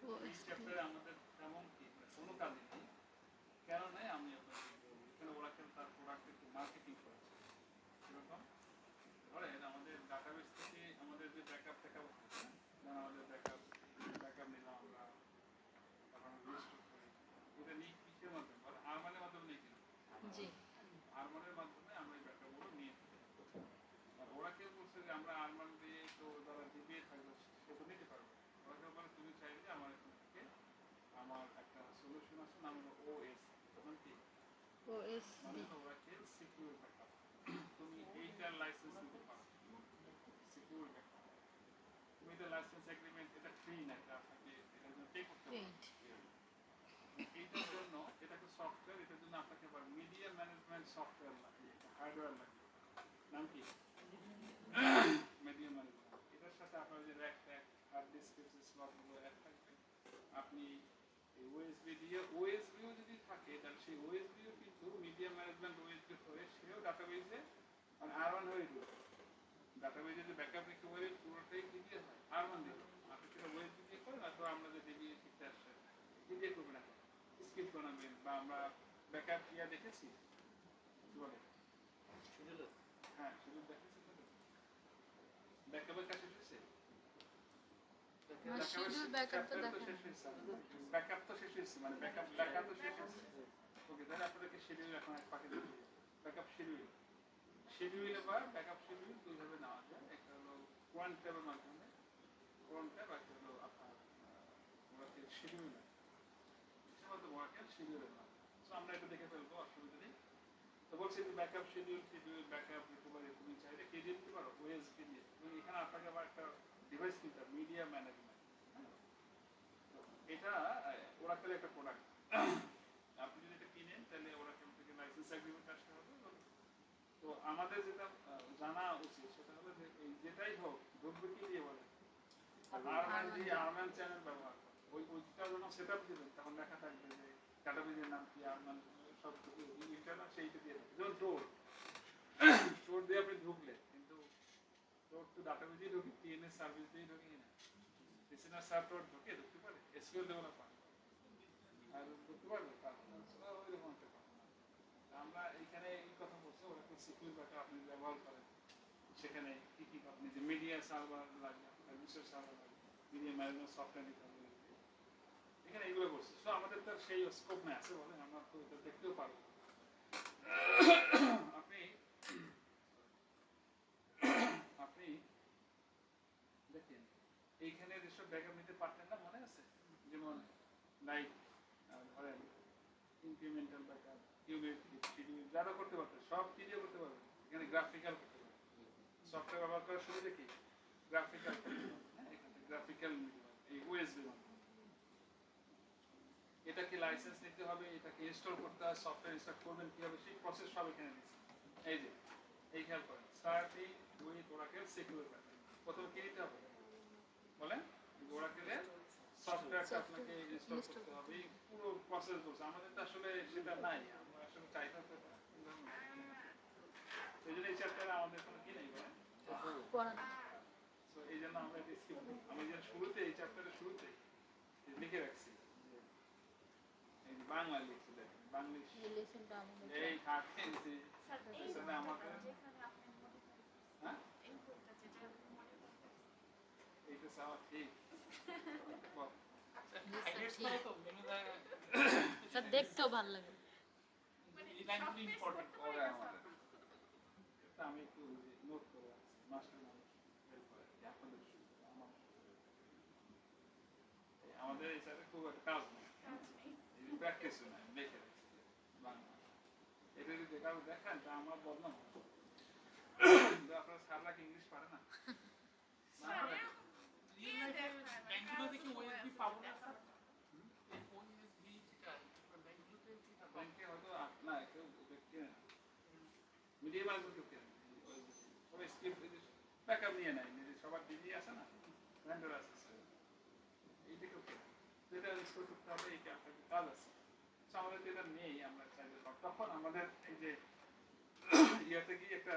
এই চ্যাপ্টারে আমাদের তেমন কি কোনো কাজই নেই, কেন নেই আমি আপনাকে এখানে ওরাকেল তার প্রোডাক্ট একটু মার্কেটিং করেছে। সেরকম ধরেন আমাদের ডাটাবেস থেকে আমাদের যে ব্যাকআপ ট্যাকআপ হচ্ছে, আমাদের ব্যাকআপ নিলাম আমরা, তারপর আমরা রিস্টোর করি, এটা নিই কিসের মাধ্যমে, আরমানের মাধ্যমে নিই কিনা, আরমানের মাধ্যমে আমরা এই ব্যাকআপগুলো নিয়ে থাকি। আর ওরাকেল বলছে যে আমরা আরমান দিয়ে তো যারা দিবে থাকবে সে তো নিতে পারবে। ওরাকেল বলে তুমি চাইলে আমার এখান থেকে আমার একটা সলিউশন আছে, নাম হলো ওএস, তখন কি ওএস মানে ওরাকেল সিকিউর ব্যাকআপ। তুমি এইটার লাইসেন্স নিতে পারো, সিকিউর ব্যাকআপ। তুমি এটা লাইসেন্স এগ্রিমেন্ট, এটা ফ্রি না, এটা আপনাকে এটার জন্য পে করতে হবে। এইটার জন্য এটা একটা সফটওয়্যার, এটার জন্য আপনাকে আবার মিডিয়া ম্যানেজমেন্ট সফটওয়্যার লাগে, হার্ডওয়্যার লাগে। নাম কি? Media management. এটার সাথে আপনার যে র্যাক ট্যাক হার্ড ডিস্ক স্লটগুলো অ্যাড থাকবে। আপনি এই ওএসবি দিয়ে, ওএসবিও যদি থাকে তাহলে সেই ওএসবিও কিন্তু মিডিয়া ম্যানেজমেন্ট ওএসবি হয়ে সেও ডাটাবেজে মানে আর1 হয়ে দিল। ডাটাবেজে যে ব্যাকআপ রিকভারি পুরোটাই কি দিয়ে হয়, আর1 দিয়ে। আপনি সেটা ওএসবি দিয়ে করেন, অথবা আমরা যে ডিবি শিখতে আসছে কি দিয়ে করবেন, এখন স্কিপ বানাবেন, বা আমরা ব্যাকআপ ইয়া দেখেছি কি বলে, হ্যাঁ শিডিউল দেখেছি, ব্যাকআপের কাছে এসেছে, ব্যাকআপ তো শেষ হয়েছে, মানে ব্যাকআপ তো শেষ হয়েছে। ওকে, তাহলে আপনাদেরকে শিডিউল এখন এক পাকে দিই। ব্যাকআপ শিডিউল বা ব্যাকআপ শিডিউল দুইভাবে নেওয়া যায়। একটা হলো কোয়ান্ট ট্যাবের মাধ্যমে, কোয়ান্ট ট্যাব, একটা হলো আপনার ওরাকেল শিডিউলার, ওরাকেল শিডিউলের মাধ্যমে। সো আমরা এটা দেখে ফেলবো, অসুবিধা নেই। তো বলছি ব্যাকআপ শিডিউল ব্যাকআপ রিকভারি তুমি চাইলে কে দিয়ে দিতে পারো, ওএসপি দিয়ে। এবং এখানে আপনাকে আবার একটা ডিভাইস কিনতে হবে, মিডিয়া ম্যানেজমেন্ট। এটা ওরাকেলের একটা প্রোডাক্ট। আপনি যদি এটা কিনেন তাহলে ওরাকেল থেকে লাইসেন্স এগ্রিমেন্ট আসতে হবে। তো আমাদের যেটা জানা উচিত সেটা হলো যে এই যেটাই হোক ঢুকবে কি দিয়ে বলে, আরমান দিয়ে, আরমান চ্যানেল ব্যবহার করে ওইটার জন্য সেট আপ দিবেন, তখন লেখা থাকবে যে ডাটাবেজের নাম কি, আরমান সব ইন্টারনাল সেইটা দিয়ে থাকবে। যেমন টোর দিয়ে আপনি ঢুকলে, কিন্তু টোর তো ডাটাবেজেই ঢুকি, টিএনএস সার্ভিস দিয়েই ঢুকি কিনা, লিসেনার সার্ভার ঢুকতে পারে, এসকিউএল ডেভেলপার আর ঢুকতে পারবে, ওইরকম একটা কথা। আমরা এইখানে এই কথা বলছি, ওরা সিকিউর ব্যাকআপ আপনি ব্যবহার করেন, সেখানে কি কি আপনি যে মিডিয়া সার্ভার লাগবে, রিসোর্স সার্ভার লাগবে, মিডিয়া ম্যানেজমেন্ট সফটওয়্যার নিতে হবে, এখানে এগুলো করছি। তো আমাদের তো সেই স্কোপ না আছে বলে আমরা তো এটা দেখতেও পারবো। আপনি আপনি দেখেন এইখানে যেসব ব্যাকআপ নিতে পারতেন না, মনে আছে? যেমন লাইক ধরেন ইনক্রিমেন্টাল ব্যাকআপ, কিউবিক শিডিউল, যারা করতে পারতেন সব কি দিয়ে করতে পারবেন। এখানে গ্রাফিক্যাল করতে পারবেন, সফটওয়্যার ব্যবহার করার সুবিধা কি, গ্রাফিক্যাল করতে পারবেন। হ্যাঁ, এখানে গ্রাফিক্যাল এই ওএসবি এটাকে লাইসেন্স নিতে হবে, এটাকে ইনস্টল করতে হয়, সফটওয়্যার ইনস্টল করবেন কিভাবে সেই প্রসেস সব এখানে দিচ্ছি। এই যে এই খেয়াল করেন, starting with Oracle secure backup. প্রথমে কি নিতে হবে বলেন, ওরাকেলের সফটওয়্যারটা আপনাকে ইনস্টল করতে হবে, পুরো প্রসেস বলছে। আমাদের তো আসলে সেটা নাই, আমরা আসলে চাইতে হবে, এই জন্য এই চ্যাপ্টারে আমাদের কোনো কি নেই বলেন, এই জন্য আমরা এটা স্কিপ করি। আমি যে শুরুতে এই চ্যাপ্টারের শুরুতে লিখে রাখছি, এই বাংলা লিখছি, দেখেন বাংলিশ এই থাকেন যে আমাকে, হ্যাঁ এইটা চাওয়া ঠিক দেখতেও ভালো লাগে। আমি একটু নোট করে রাখছি, মাস্টার মানুষ আমাদের এই সাথে খুব একটা কাজ নেই, প্র্যাকটিস নাই, দেখে রাখছি বাংলা। এটা যদি কারো দেখান তা আমার বদনাম, আপনার স্যাররা কি ইংলিশ পারে না? ব্যাকআপ নিয়ে নেয়, সবার ডিগ্রি আছে না, ভেন্ডর আছে, এইটা কেউ কেন যেটা ইনস্টল করতে হবে, এইটা আপনাকে কাজ আছে। আমাদের যেটা নেই, আমরা চাইলে তখন আমাদের এই যে ইয়াতে গিয়ে একটা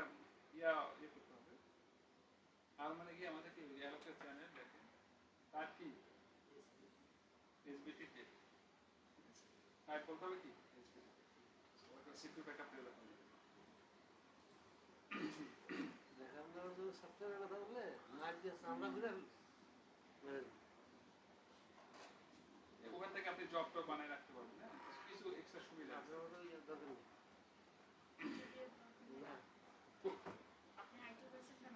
ইয়ে করতে হবে। আর মানে কি আমাদেরকে অ্যালোকেট চ্যানেল দেখেন, তার কি এসবিটি টেপ আর বলতে হবে কি এসবিটি ওটা সিপিইউ ব্যাকআপ দিয়ে রাখুন সফটওয়্যারের কথা বললে মার দিয়ে আমরা ঘুরে ওখান থেকে আপনি জব টব বানায় রাখতে পারবেন হ্যাঁ কিছু এক্সট্রা সুবিধা আছে না আপনি আইটি করেছেন কেন?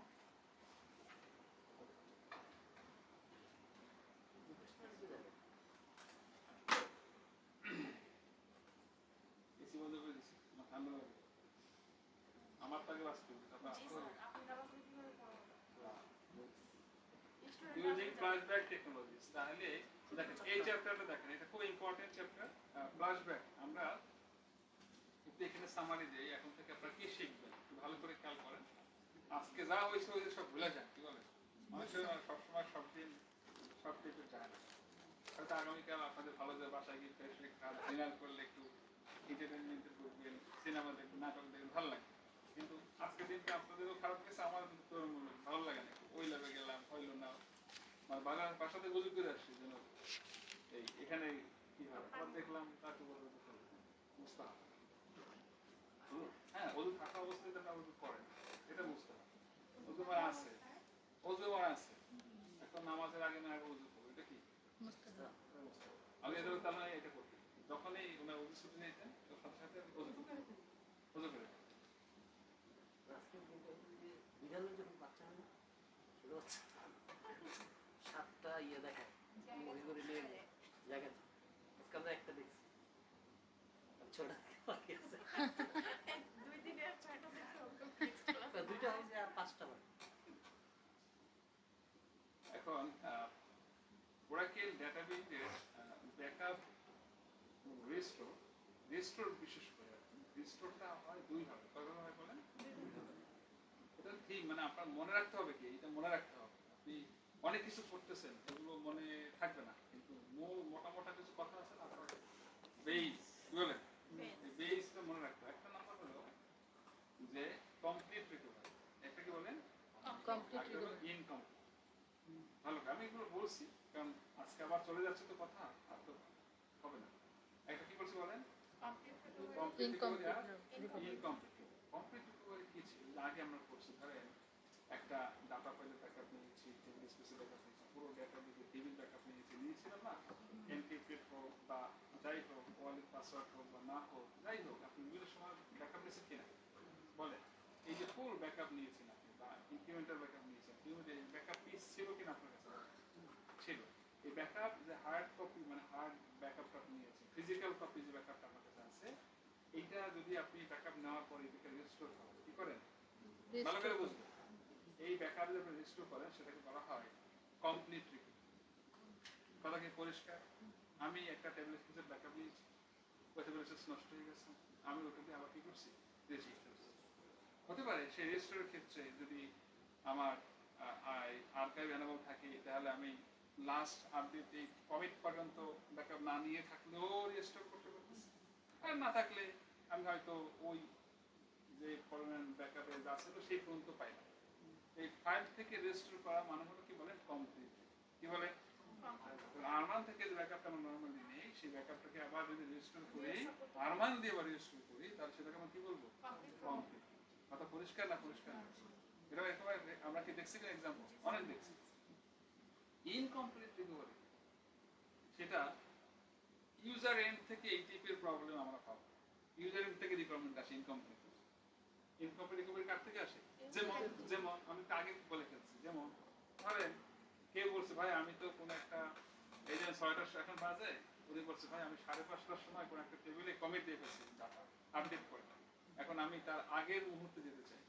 এসি বন্ধ করে দিছি আমার ঠান্ডা লাগে আমার তাকে বাঁচতে হবে আপনার জি স্যার, আপনি ব্যবস্থা কিভাবে করবেন? ইউজিং ফ্ল্যাশব্যাক টেকনোলজিস তাহলে দেখেন এই চ্যাপ্টারটা দেখেন এটা খুব ইম্পর্টেন্ট চ্যাপ্টার ফ্ল্যাশব্যাক আমরা একটু এখানে সামারি দেই এখন থেকে আপনারা কি শিখবেন একটু ভালো করে খেয়াল করেন আজকে যা হয়েছে ওই সব ভুলে যান কি বলেন মানুষের সবসময় সব দিন সব কিছু যায় না হয়তো আগামীকাল আপনাদের ভালো যে বাসায় গিয়ে ফ্রেশ হয়ে খাওয়া ডিনার করলে একটু এন্টারটেনমেন্টে করবেন সিনেমা দেখবেন নাটক দেখবেন ভালো লাগে কিন্তু আজকের দিনটা আপনাদেরও খারাপ গেছে আমার তো ভালো লাগে না ওই লেভে গেলাম হইলো না মানে বাগান বাসাতে গুজু করে আসছি যেন এই এখানে কি হয় আবার দেখলাম তাকে বলবো বুঝতে হবে হ্যাঁ ওদের থাকা অবস্থায় তারা ওদের করে এটা বুঝতে হবে ওদের মারা আছে ওদের মারা আছে এখন নামাজের আগে না আগে ওজু করবো এটা কি আমি এদের তাহলে এটা করতে যখনই ওনার ওজু ছুটি নিয়েছেন সাথে সাথে ওজু করে ওজু করে আজকের দিনটা বিড়ালের যখন বাচ্চা হয় না ছোট বাচ্চা সাতটা ইয়ে দেখায় মুড়ি করে নিয়ে জায়গা আজকে আমরা একটা দেখছি ছোটা বাকি আছে দুই দিনে 6টা দেখো দুইটা হয়েছে আর পাঁচটা বাকি এখন ওরাকেল ডেটাবেজের ব্যাকআপ রেস্টোর বিশেষ করে রেস্টোরটা হয় দুই ভাবে কয়ভাবে হয় বলেন এটা ঠিক মানে আপনার মনে রাখতে হবে কি এটা মনে রাখতে হবে আপনি অনেক কিছু করতেছেন এগুলো মনে থাকবে না কিন্তু মূল মোটা কিছু কথা আছে না আপনার বেস কি বলেন এই বেসটা মনে রাখতে হবে একটা নাম্বার হলো যে কমপ্লিট রিকভারি একটা কি বলেন কমপ্লিট ইনকমপ্লিট ভালো আমি এগুলো বলছি কারণ আজকে আবার চলে যাচ্ছে তো কথা আর তো হবে না একটা কি বলছি বলেন কমপ্লিট রিকভারি কি ছিল আগে আমরা করছি ধরেন একটা ডাটা ফাইলের ব্যাকআপ নিয়েছি টেবিল স্পেসের ব্যাকআপ নিয়েছি পুরো ডেটাবেজের টেবিল ব্যাকআপ নিয়েছিলাম না এনক্রিপ্টেড হোক বা যাই হোক ওয়ালেট পাসওয়ার্ড হোক বা না হোক যাই হোক আপনি বিভিন্ন সময় ব্যাকআপ নিয়েছেন কিনা বলেন এই যে ফুল ব্যাকআপ নিয়েছেন আপনি বা ইনক্রিমেন্টাল ব্যাকআপ নিয়েছেন এই ব্যাকআপ পিস ছিল কিনা আপনার কাছে ছিল এই ব্যাকআপ যে হার্ড কপি মানে হার্ড ব্যাকআপটা আপনি নিয়েছেন ফিজিক্যাল কপি যে ব্যাকআপটা আপনার কাছে আছে এইটা যদি আপনি ব্যাকআপ নেওয়ার পরে এটাকে রেস্টোর করেন কি করেন ভালো করে বুঝবেন এই ব্যাকআপ যদি আপনি রেস্টোর করেন সেটাকে বলা হয় কমপ্লিট রিকভারি কথা কি পরিষ্কার আমি একটা টেবিল স্পেসের ব্যাকআপ নিয়েছি ওই টেবিল স্পেস নষ্ট হয়ে গেছে আমি ওটাকে আবার কি করছি রেজিস্টার হতে পারে সেই রেজিস্টারের ক্ষেত্রে যদি আমার আর্কাইভ অ্যানাবল থাকে তাহলে আমি লাস্ট আপডেট এই কমিট পর্যন্ত ব্যাকআপ না নিয়ে থাকলেও রেজিস্টার করতে পারতেছি আর না থাকলে আমি হয়তো ওই যে ফরেন ব্যাকআপে যা ছিল সেই পর্যন্ত পাই না এই ফাইল থেকে রেজিস্টার করা মানে হলো কি বলেন কমপ্লিট কি বলে আরমান থেকে যে ব্যাকআপটা আমরা নরমালি নেই সেই ব্যাকআপটাকে আবার যদি রেজিস্টার করি আরমান দিয়ে আবার রেজিস্টার করি তাহলে সেটাকে আমরা কি বলবো কমপ্লিট কথা পরিষ্কার না পরিষ্কার না এটা একেবারে আমরা কি দেখছি না এক্সাম্পল অনেক দেখছি ইনকমপ্লিট রিকভারি সেটা ইউজার এন্ড থেকে এই টাইপের প্রবলেম আমরা পাবো ইউজার এন্ড থেকে রিকোয়ারমেন্ট আসে ইনকমপ্লিট রিকভারি কার থেকে আসে যেমন আমি তো আগে বলে ফেলছি যেমন ধরেন কেউ বলছে ভাই আমি তো কোনো একটা এই যে 6টা এখন বাজে উনি বলছে ভাই আমি 5:30টার সময় কোনো একটা টেবিলে কমিট দিয়ে ফেলছি ডাটা আপডেট করে এখন আমি তার আগের মুহূর্তে যেতে চাই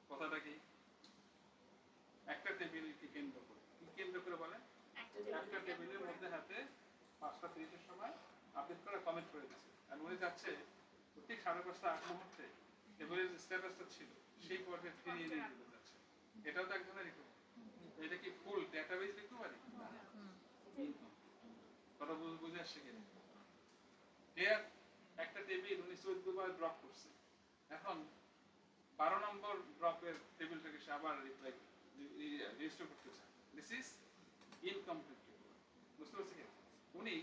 কথাটা কি একটা টেবিলকে কেন্দ্র করে কি কেন্দ্র করে বলে একটা টেবিলের মধ্যে হাতে 5:30 এর সময় আপডেট করে কমেন্ট করে দিচ্ছে আর উনি যাচ্ছে ঠিক 5:30 আগ মুহূর্তে টেবিলের স্ট্যাটাসটা ছিল সেই পর্যায়ে ফিরিয়ে নিয়ে যেতে যাচ্ছে এটাও তো এক ধরনের রিকভারি এটা কি ফুল ডেটাবেজ রিকভারি কথা বুঝে আসছে কিনা ক্লিয়ার একটা টেবিল উনি 14 বার ড্রপ করছে এখন 12 নম্বর ড্রপের টেবিলটাকে সে আবার রিস্টোর করতে চায় দিস ইজ ইনকমপ্লিট বুঝতে পারছি কি? উনি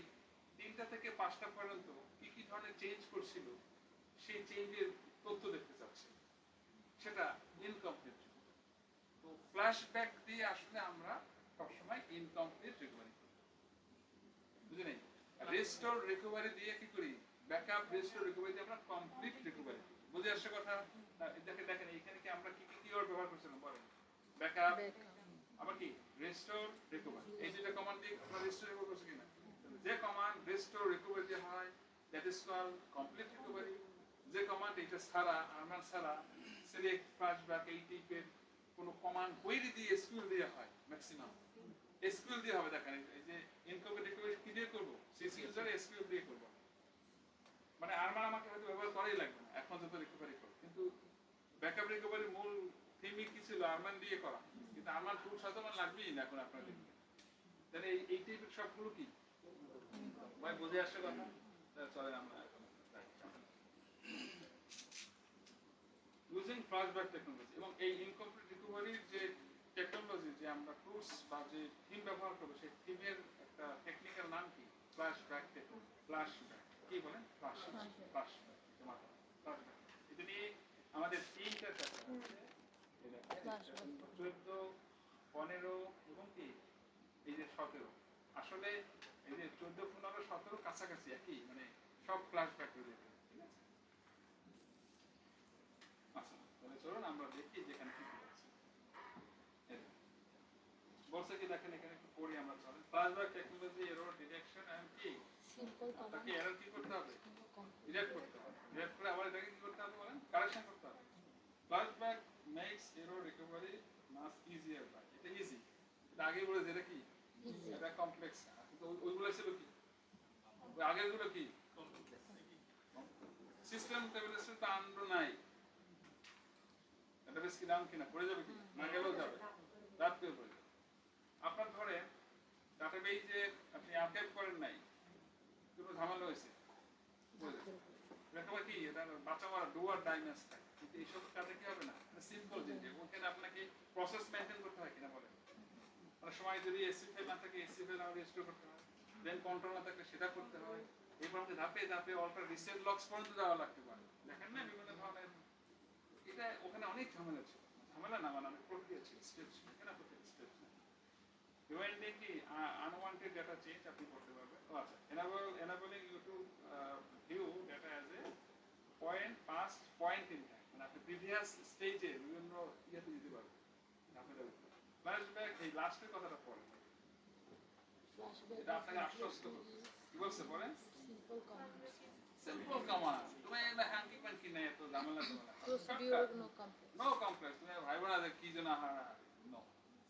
3টা থেকে 5টা পর্যন্ত কি কি ধরনের চেঞ্জ করছিল সেই চেঞ্জের তথ্য দেখতে চাচ্ছে, সেটা ইনকমপ্লিট। তো ফ্ল্যাশব্যাক দিয়ে আসলে আমরা সবসময় ইনকমপ্লিট রিকভারি করি, বুঝে নেই। রেস্টোর রিকভারি দিয়ে কি করি? ব্যাকআপ রেস্টোর রিকভারি দিয়ে আমরা কমপ্লিট রিকভারি করি। বুঝে আসছে কথা? দেখেন দেখেন এখানে কি আমরা কি কি কিওয়ার্ড ব্যবহার করছিলাম বলেন? ব্যাকআপ, আবার কি রেস্টোর রিকভারি, এই দুটো কমান্ড দিয়ে আমরা রেস্টোর রিকভারি করছি কিনা? যে কমান্ড রেস্টোর রিকভারি দিয়ে হয় that is called complete recovery. যে কমান্ড এটা ছাড়া, আর্মান ছাড়া সিলেক্ট ফ্ল্যাশব্যাক এই টাইপের কোন কমান্ড কোয়েরি দিয়ে এসকিউএল দিয়ে হয় ম্যাক্সিমাম এসকিউএল দিয়ে হবে। দেখেন এই যে ইনকমপ্লিট রিকভারি কি দিয়ে করব? সিসি ইউজার এসকিউএল দিয়ে করব। মানে আর্মান আমাকে হয়তো ব্যবহার করাই লাগবে না এখন যত রিকভারি করব, কিন্তু ব্যাকআপ রিকভারির মূল থিমই কি ছিল? আর্মান দিয়ে করা, কিন্তু আর্মান টুল সাথে আমার লাগবেই না এখন আপনাদের। তাহলে এই টাইপের সবগুলো কি ভাই বুঝে আসছে কথা? চলেন আমরা এখন ইউজিং ফ্ল্যাশব্যাক টেকনোলজি এবং এই ইনকমপ্লিট রিকভারির যে টেকনোলজি, যে আমরা টুলস বা যে থিম ব্যবহার করব, সেই থিমের একটা টেকনিক্যাল নাম কি? Flashback technology. ফ্ল্যাশব্যাক কি বলেন? ফ্ল্যাশব্যাক। ফ্ল্যাশব্যাক এটা নিয়ে আমাদের 3টা চ্যাপ্টার আছে, 14, 15 এবং কি এই যে 17। আসলে এই যে 14, 15, 17 কাছাকাছি একই, মানে সব ফ্ল্যাশব্যাক রিলেটেড, ঠিক আছে? আচ্ছা তাহলে চলুন আমরা দেখি যেখানে কি কি আছে। বলছে কি দেখেন এখানে একটু পড়ি আমরা, চলেন। Flashback technology error detection and কি সিম্পল তাকে এরর কি করতে হবে? ডিটেক্ট করতে হবে। ডিটেক্ট করে আবার এটাকে কি করতে হবে বলেন? কারেকশন করতে হবে। Flashback makes error recovery much easier by, এটা ইজি। এটা আগে বলে যেটা কি এটা কমপ্লেক্স, কিন্তু ওইগুলো ছিল কি? ওই আগেরগুলো কি সিস্টেম টেবিলেশন তো আন্ডো নাই, ডেটাবেস কি ডাউন কিনা পড়ে যাবে কি? না গেলেও যাবে, রাত পেয়ে পড়ে যাবে। আপনার ধরেন ডাটাবেজে আপনি আর্কাইভ করেন নাই, কোনো ঝামেলা হয়েছে, ব্যাপার কি এটা বাঁচা মারা ডুয়ার ডাইমেন্স থাকে, কিন্তু এইসব কাজে কি হবে না? সিম্পল যে ওখানে আপনাকে প্রসেস মেইনটেইন করতে হয় কিনা বলেন? অনেক সময় যদি এসসি ফাইল না থাকে এসসি ফাইল আমাদের রেজিস্টার করতে হয়, দেন কন্ট্রোল না থাকলে সেটা করতে হয়, এরপর আমাদের ধাপে ধাপে অল্টার রিসেট লগস পর্যন্ত যাওয়া লাগতে পারে। দেখেন না বিভিন্ন ধরনের, এটা ওখানে অনেক ঝামেলা ছিল, ঝামেলা না মানে অনেক প্রক্রিয়া ছিল, স্টেপ ছিল, কেন প্রত্যেক স্টেপ ছিল। রিমাইন্ডিং কি আনওয়ান্টেড ডাটা চেঞ্জ আপনি করতে পারবেন। ও আচ্ছা, enabling you to view data as a past point in time, মানে আপনি প্রিভিয়াস স্টেজে বিভিন্ন ইয়েতে দিতে পারবেন। ফ্ল্যাশব্যাক এই লাস্টের কথাটা পড়েন, এটা আপনাকে আশ্বস্ত করবে। কি বলছে পড়েন? সিম্পল কমান্ড, তুমি এটা হ্যান্ডি ম্যান কি নাই, এত ঝামেলা ঝামেলা procedure no complex. No complex. তুমি ভাইবো না যে কি যেন নো,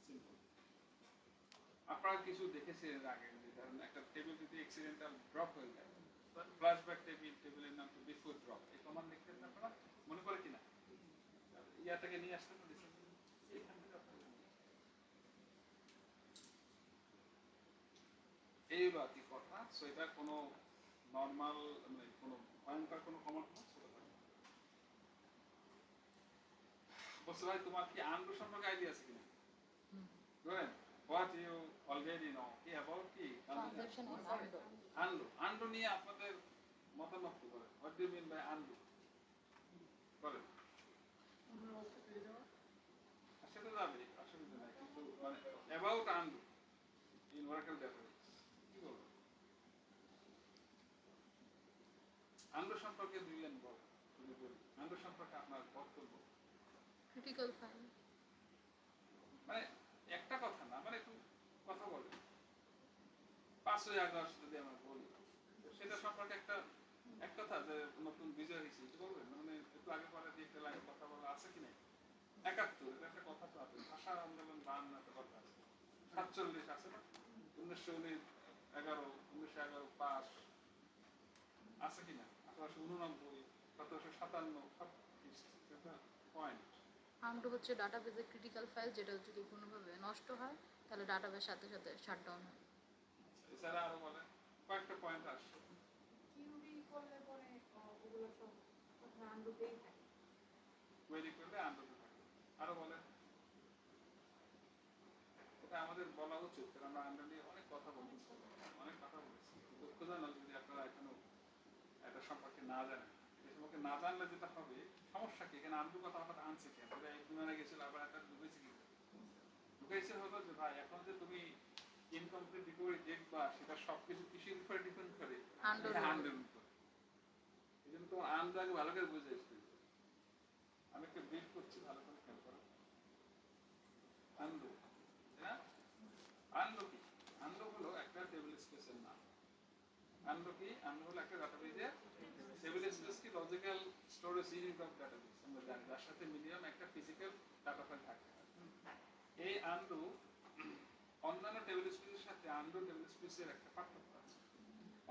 সিম্পল। আপনারা কিছু দেখেছেন এর আগে, যে ধরেন একটা টেবিল যদি অ্যাক্সিডেন্টাল ড্রপ হয়ে যায়, ফ্ল্যাশব্যাক টেবিলের নাম বিফোর ড্রপ, এই কমান্ড লিখতেন আপনারা, মনে করে কিনা? ইয়াটাকে নিয়ে আসতে তো দিচ্ছেন এইখান থেকে আপনারা এই হলো আর কি কথা। সো এটা কোনো নর্মাল মানে কোনো ভয়ঙ্কর কোনো কমান্ড না, ছোট থাকে। বলছে ভাই তোমার কি আন্ডু সম্পর্কে আইডিয়া আছে কিনা? বলেন হোয়াট ইউ অলরেডি নো কি অ্যাবাউট কি transaction in undo. Undo. Undo নিয়ে আপনাদের মতামত কি বলেন? What do you mean by undo বলেন? সেটা যাবে, অসুবিধা নাই, কিন্তু মানে about undo in Oracle database কি বলবো? আন্ডু সম্পর্কে দুইজন বলেন, যদি বলি আন্ডু সম্পর্কে আপনার বক্তব্য। Critical file. মানে একটা কথা না, মানে একটু কথা বলেন। 5ই আগস্ট যদি আমরা বলি, সেটা সম্পর্কে একটা এক কথা যে নতুন বিজয় হয়েছে, কি বলবেন? মানে একটু আগে পরে দিয়ে একটা লাইন কথা বলা আছে কি নাই? 71 এটা একটা কথা তো আছে, ভাষা আন্দোলন 52 একটা কথা আছে, 47 আছে না, 1911, 1911 পাস আছে কিনা, 1889, 1757 সব পয়েন্ট। আন্ডো হচ্ছে ডাটাবেজের ক্রিটিক্যাল ফাইল, যেটা যদি কোনোভাবে নষ্ট হয় তাহলে ডাটাবেজ সাথে সাথে শাটডাউন হয়। এছাড়া আরো বলেন কয়েকটা পয়েন্ট আসছে। কিউবি করলে পরে ওগুলো সব আন্ডোতেই থাকে। কোয়েরি করলে আন্ডারতে থাকে। আরো বলেন, এটা আমাদের আমাদের বলা উচিত, কারণ আমরা আন্ডার নিয়ে অনেক কথা বলছি, অনেক কথা বলেছি। দুঃখ জানাল যদি আপনারা এখনো এটা সম্পর্কে না জানেন, এই সম্পর্কে না জানলে যেটা হবে, সমস্যা কি এখানে আন্ডু কথা হঠাৎ আনছে কেন? বিমানে গেছিল আবার একটা ঢুকেছে কি ঢুকেছে হলো যে ভাই এখন যে তুমি ইনকমপ্লিট রিকভারি দেখবা সেটা সবকিছু কৃষির উপরে ডিপেন্ড করে, আন্ডুর উপরে। এই জন্য তোমার আন্ডু আগে ভালো করে বুঝে আসতে হবে। আমি একটা বিট করছি, ভালো করে খেয়াল করো। আন্ডু, হ্যাঁ, আন্ডু কি? আন্ডু হলো একটা টেবিল স্পেসের নাম। আন্ডু কি? আন্ডু হলো একটা ডাটাবেজের টেবিল স্পেস কি logical storage unit of database, আমরা জানি যার সাথে মিনিমাম একটা ফিজিক্যাল ডাটা ফাইল থাকে। এই আন্ডু অন্যান্য টেবিল স্পেসের সাথে আন্ডু টেবিল স্পেসের একটা পার্থক্য আছে।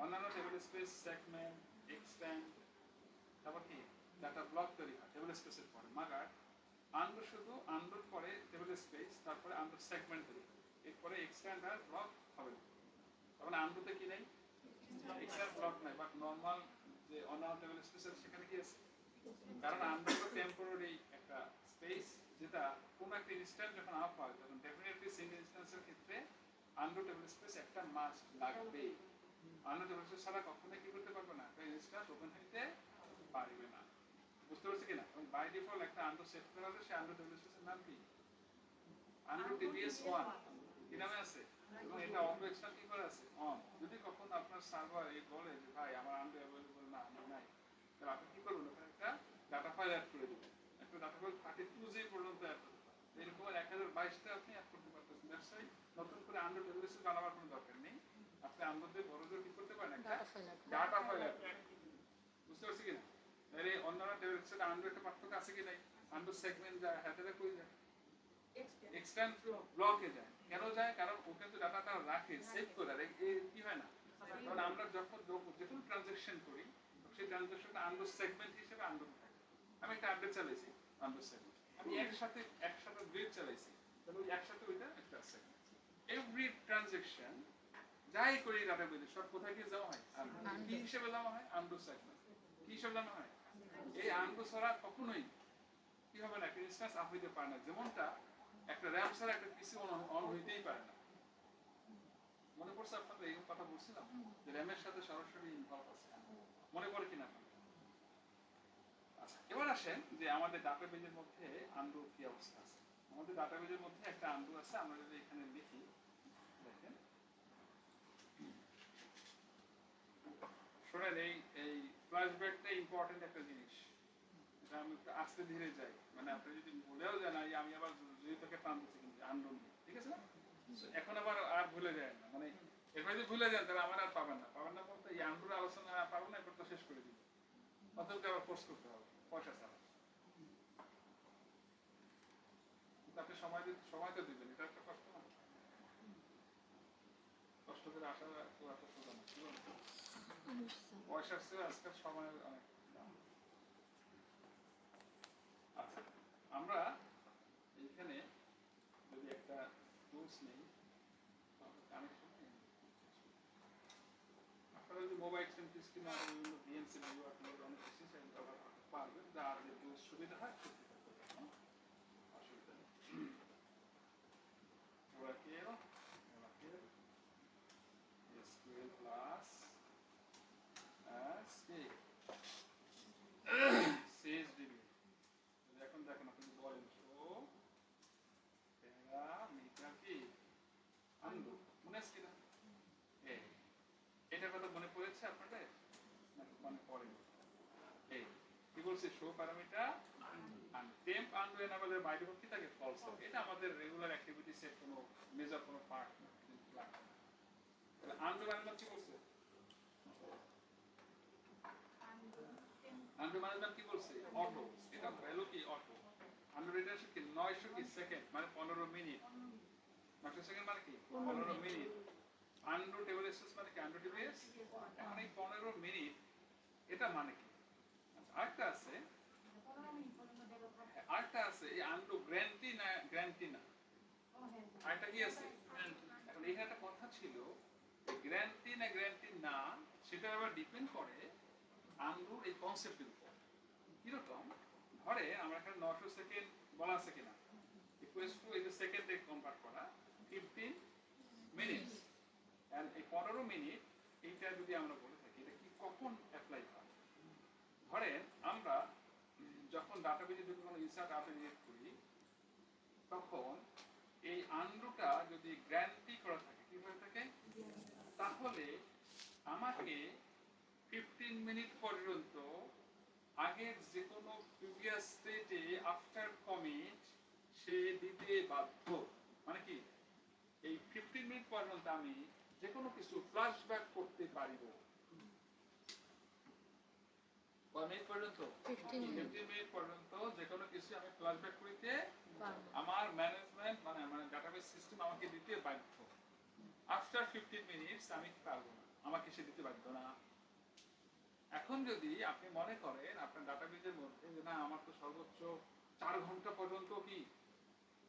অন্যান্য টেবিল স্পেস সেগমেন্ট, এক্সটেন্ড, তারপর কি ডাটা ব্লক তৈরি হয় টেবিল স্পেসের পরে, মাগার আন্ডু শুধু আন্ডুর পরে টেবিল স্পেস, তারপরে আন্ডু সেগমেন্ট তৈরি হয়, এরপরে এক্সটেন্ড আর ব্লক হবে না। তারপরে আন্ডুতে কি নেই? এক্সটেন্ড ব্লক নাই, বাট নর্মাল যে অন্যান্য টেবিল স্পেসের সেখানে কি আছে? কারণ আন্ডু হলো টেম্পোরারি একটা স্পেস, যেটা কোনো একটা ইনস্ট্যান্স যখন আপ হয় তখন ডেফিনেটলি সিঙ্গেল ইনস্ট্যান্সের ক্ষেত্রে আন্ডু টেবিল স্পেস একটা মাস্ট লাগবে। আন্ডু টেবিল স্পেস ছাড়া কখনোই কি করতে পারবে না, একটা ইনস্ট্যান্স ওপেন হইতে পারবে না। বুঝতে পারছি কিনা? এবং বাই ডিফল্ট একটা আন্ডু সেট করা হলে সেই আন্ডু টেবিল স্পেসের নাম কি? আন্ডু টিবিএস 1 কি নামে আছে? এবং এটা অটো এক্সট্রা কি করে আছে? অন। যদি কখনো আপনার সার্ভার এই বলে যে ভাই আমার আন্ডু অ্যাভেলেবল না, আমি নাই, তাহলে আপনি কি করবেন? ওখানে একটা ডাটা ফাইল অ্যাড করে দিবেন। একটা ডাটা ফাইল 32 জি পর্যন্ত অ্যাড করতে পারবেন। এরকম 1022টা আপনি অ্যাড করতে পারতেছেন। দ্যাটস ওয়াই নতুন করে আন্ডু টেবিল স্পেস বানাবার কোনো দরকার নেই। আপনি আন্ডুতে বড় জোর কি করতে পারেন? একটা ডাটা ফাইল অ্যাড করতে পারেন। বুঝতে পারছি কিনা? এর অন্যান্য টেবিল স্পেসে আন্ডু একটা পার্থক্য আছে কি নাই? আন্ডু সেগমেন্ট যায়, হেডারে কই যায়? এক্সটেন্ড ব্লকে যায়। কেন যায়? কারণ ও কিন্তু ডাটাটা রাখে, সেভ করে রাখে। কি হয় না? কারণ আমরা যখন যে কোনো ট্রানজাকশন করি, সেই ট্রানজাকশনটা আন্ডু সেগমেন্ট হিসেবে আন্ডু থাকে। আমি একটা আপডেট চালাইছি আন্ডু সেগমেন্ট, আমি একসাথে দুই চালাইছি, তাহলে ওই একসাথে ওইটা একটা সেগমেন্ট। এভরি ট্রানজাকশন যাই করি ডাটাবেজে সব কোথায় গিয়ে যাওয়া হয়? কি হিসেবে যাওয়া হয়? Undo segment. কি হিসেবে যাওয়া হয়? এই আন্ডু ছাড়া কখনোই কি হবে না, একটা ইনস্ট্যান্স আপ হইতে পারে না। যেমনটা একটা র্যাম ছাড়া একটা পিসি অন হইতেই পারে না। মনে পড়ছে আপনাদের এই কথা বলছিলাম যে র্যামের সাথে সরাসরি ইনভলভ আছে, মনে পড়ে কিনা? আচ্ছা, এবার আসেন যে আমাদের ডাটাবেজের মধ্যে আন্ডু কি অবস্থা আছে। আমাদের ডাটাবেজের মধ্যে একটা আন্ডু আছে, আমরা যদি এখানে লিখি, দেখেন শোনেন, এই ফ্ল্যাশব্যাকটা ইম্পর্টেন্ট একটা জিনিস। এটা আমি একটু আস্তে ধীরে যাই, মানে আপনি যদি ভুলেও যান, আমি আবার যদি তোকে টান দিচ্ছি কিন্তু আন্ডু নিয়ে, ঠিক আছে না? এখন আবার আর ভুলে যায় না, মানে এরপর যদি ভুলে যান তাহলে আমার আর পাবেন না বলতে এই আন্ডুর আলোচনা পাবো না, এরপর তো শেষ করে দিব, অতএব আবার কোর্স করতে হবে পয়সা ছাড়া। আপনি সময় তো দিবেন, এটা একটা কষ্ট না? কষ্ট করে আসা খুব একটা সোজা না, পয়সার চেয়ে আজকাল সময়ের অনেক দাম। আচ্ছা, আমরা এইখানে যদি একটা টুলস নেই, কানেকশন আপনারা যদি মোবাইল এক্সটেনশন স্ক্রিন আর বিভিন্ন বিএনসি ভিডিও আপনারা অনেক কিছু ব্যবহার করতে পারবেন, যার যে সুবিধা হয় অসুবিধা নেই। Oracle SQL plus CSDB। এখন দেখেন আপনি বলেন শো প্যারামিটার কি আন্ডু, মনে আছে কিনা? এটার কথা মনে পড়েছে আপনাদের? মনে পড়েনি? এই কি বলছে? Show parameter undo, temp undo enable by default কি থাকে? ফলস থাকে। এটা আমাদের রেগুলার অ্যাক্টিভিটিসের কোনো মেজর কোনো পার্ট না। তাহলে আন্ডু ম্যানেজমেন্ট কি করছে? আন্ডু ম্যানেজমেন্ট কি বলছে? অটো। এটা ভ্যালু কি? অটো। আন্ডু রিটার্নশিপ কি? 900 কি সেকেন্ড, মানে 15 মিনিট। 900 সেকেন্ড মানে কি? 15 মিনিট। আন্ডু টেবিল স্পেস মানে কি? Undo TBS. এখন এই 15 মিনিট এটা মানে কি? আরেকটা আছে, এই আন্ডু গ্যারান্টি না গ্যারান্টি না, আরেকটা কি আছে? এখন এখানে একটা কথা ছিল, গ্যারান্টি না গ্যারান্টি না সেটা আবার ডিপেন্ড করে আন্ডুর এই কনসেপ্টের উপর। কিরকম? ধরে আমরা এখানে 900 সেকেন্ড বলা আছে কিনা, ইকুয়ালস টু এই যে সেকেন্ডে কনভার্ট করা 15 মিনিট, এইটা যদি আমরা বলে থাকি এটা কি কখন অ্যাপ্লাই হয়? ধরেন আমরা যখন ডাটাবেজে যদি কোনো ইনসার্ট আপডেট করি তখন এই আন্ডুটা যদি গ্যারান্টি করা থাকে কি হয়ে থাকে, তাহলে আমাকে 15 মিনিট পর্যন্ত আগের যে কোনো প্রিভিয়াস স্টেটে আফটার কমিট সে দিতে বাধ্য। মানে কি এই 15 মিনিট পর্যন্ত আমি যে কোনো কিছু ফ্ল্যাশব্যাক করতে পারিব। কয় মিনিট পর্যন্ত? 15 মিনিট পর্যন্ত যে কোনো কিছু আমি ফ্ল্যাশব্যাক করিতে পারবো। আমার ম্যানেজমেন্ট মানে আমার ডাটাবেস সিস্টেম আমাকে দিতে বাধ্য। আফটার 15 মিনিটস আমি পারবো না, আমাকে সে দিতে বাধ্য না। এখন যদি আপনি মনে করেন আপনার ডাটাবেজের মধ্যে যে না আমার তো সর্বোচ্চ 4 ঘন্টা পর্যন্ত কি,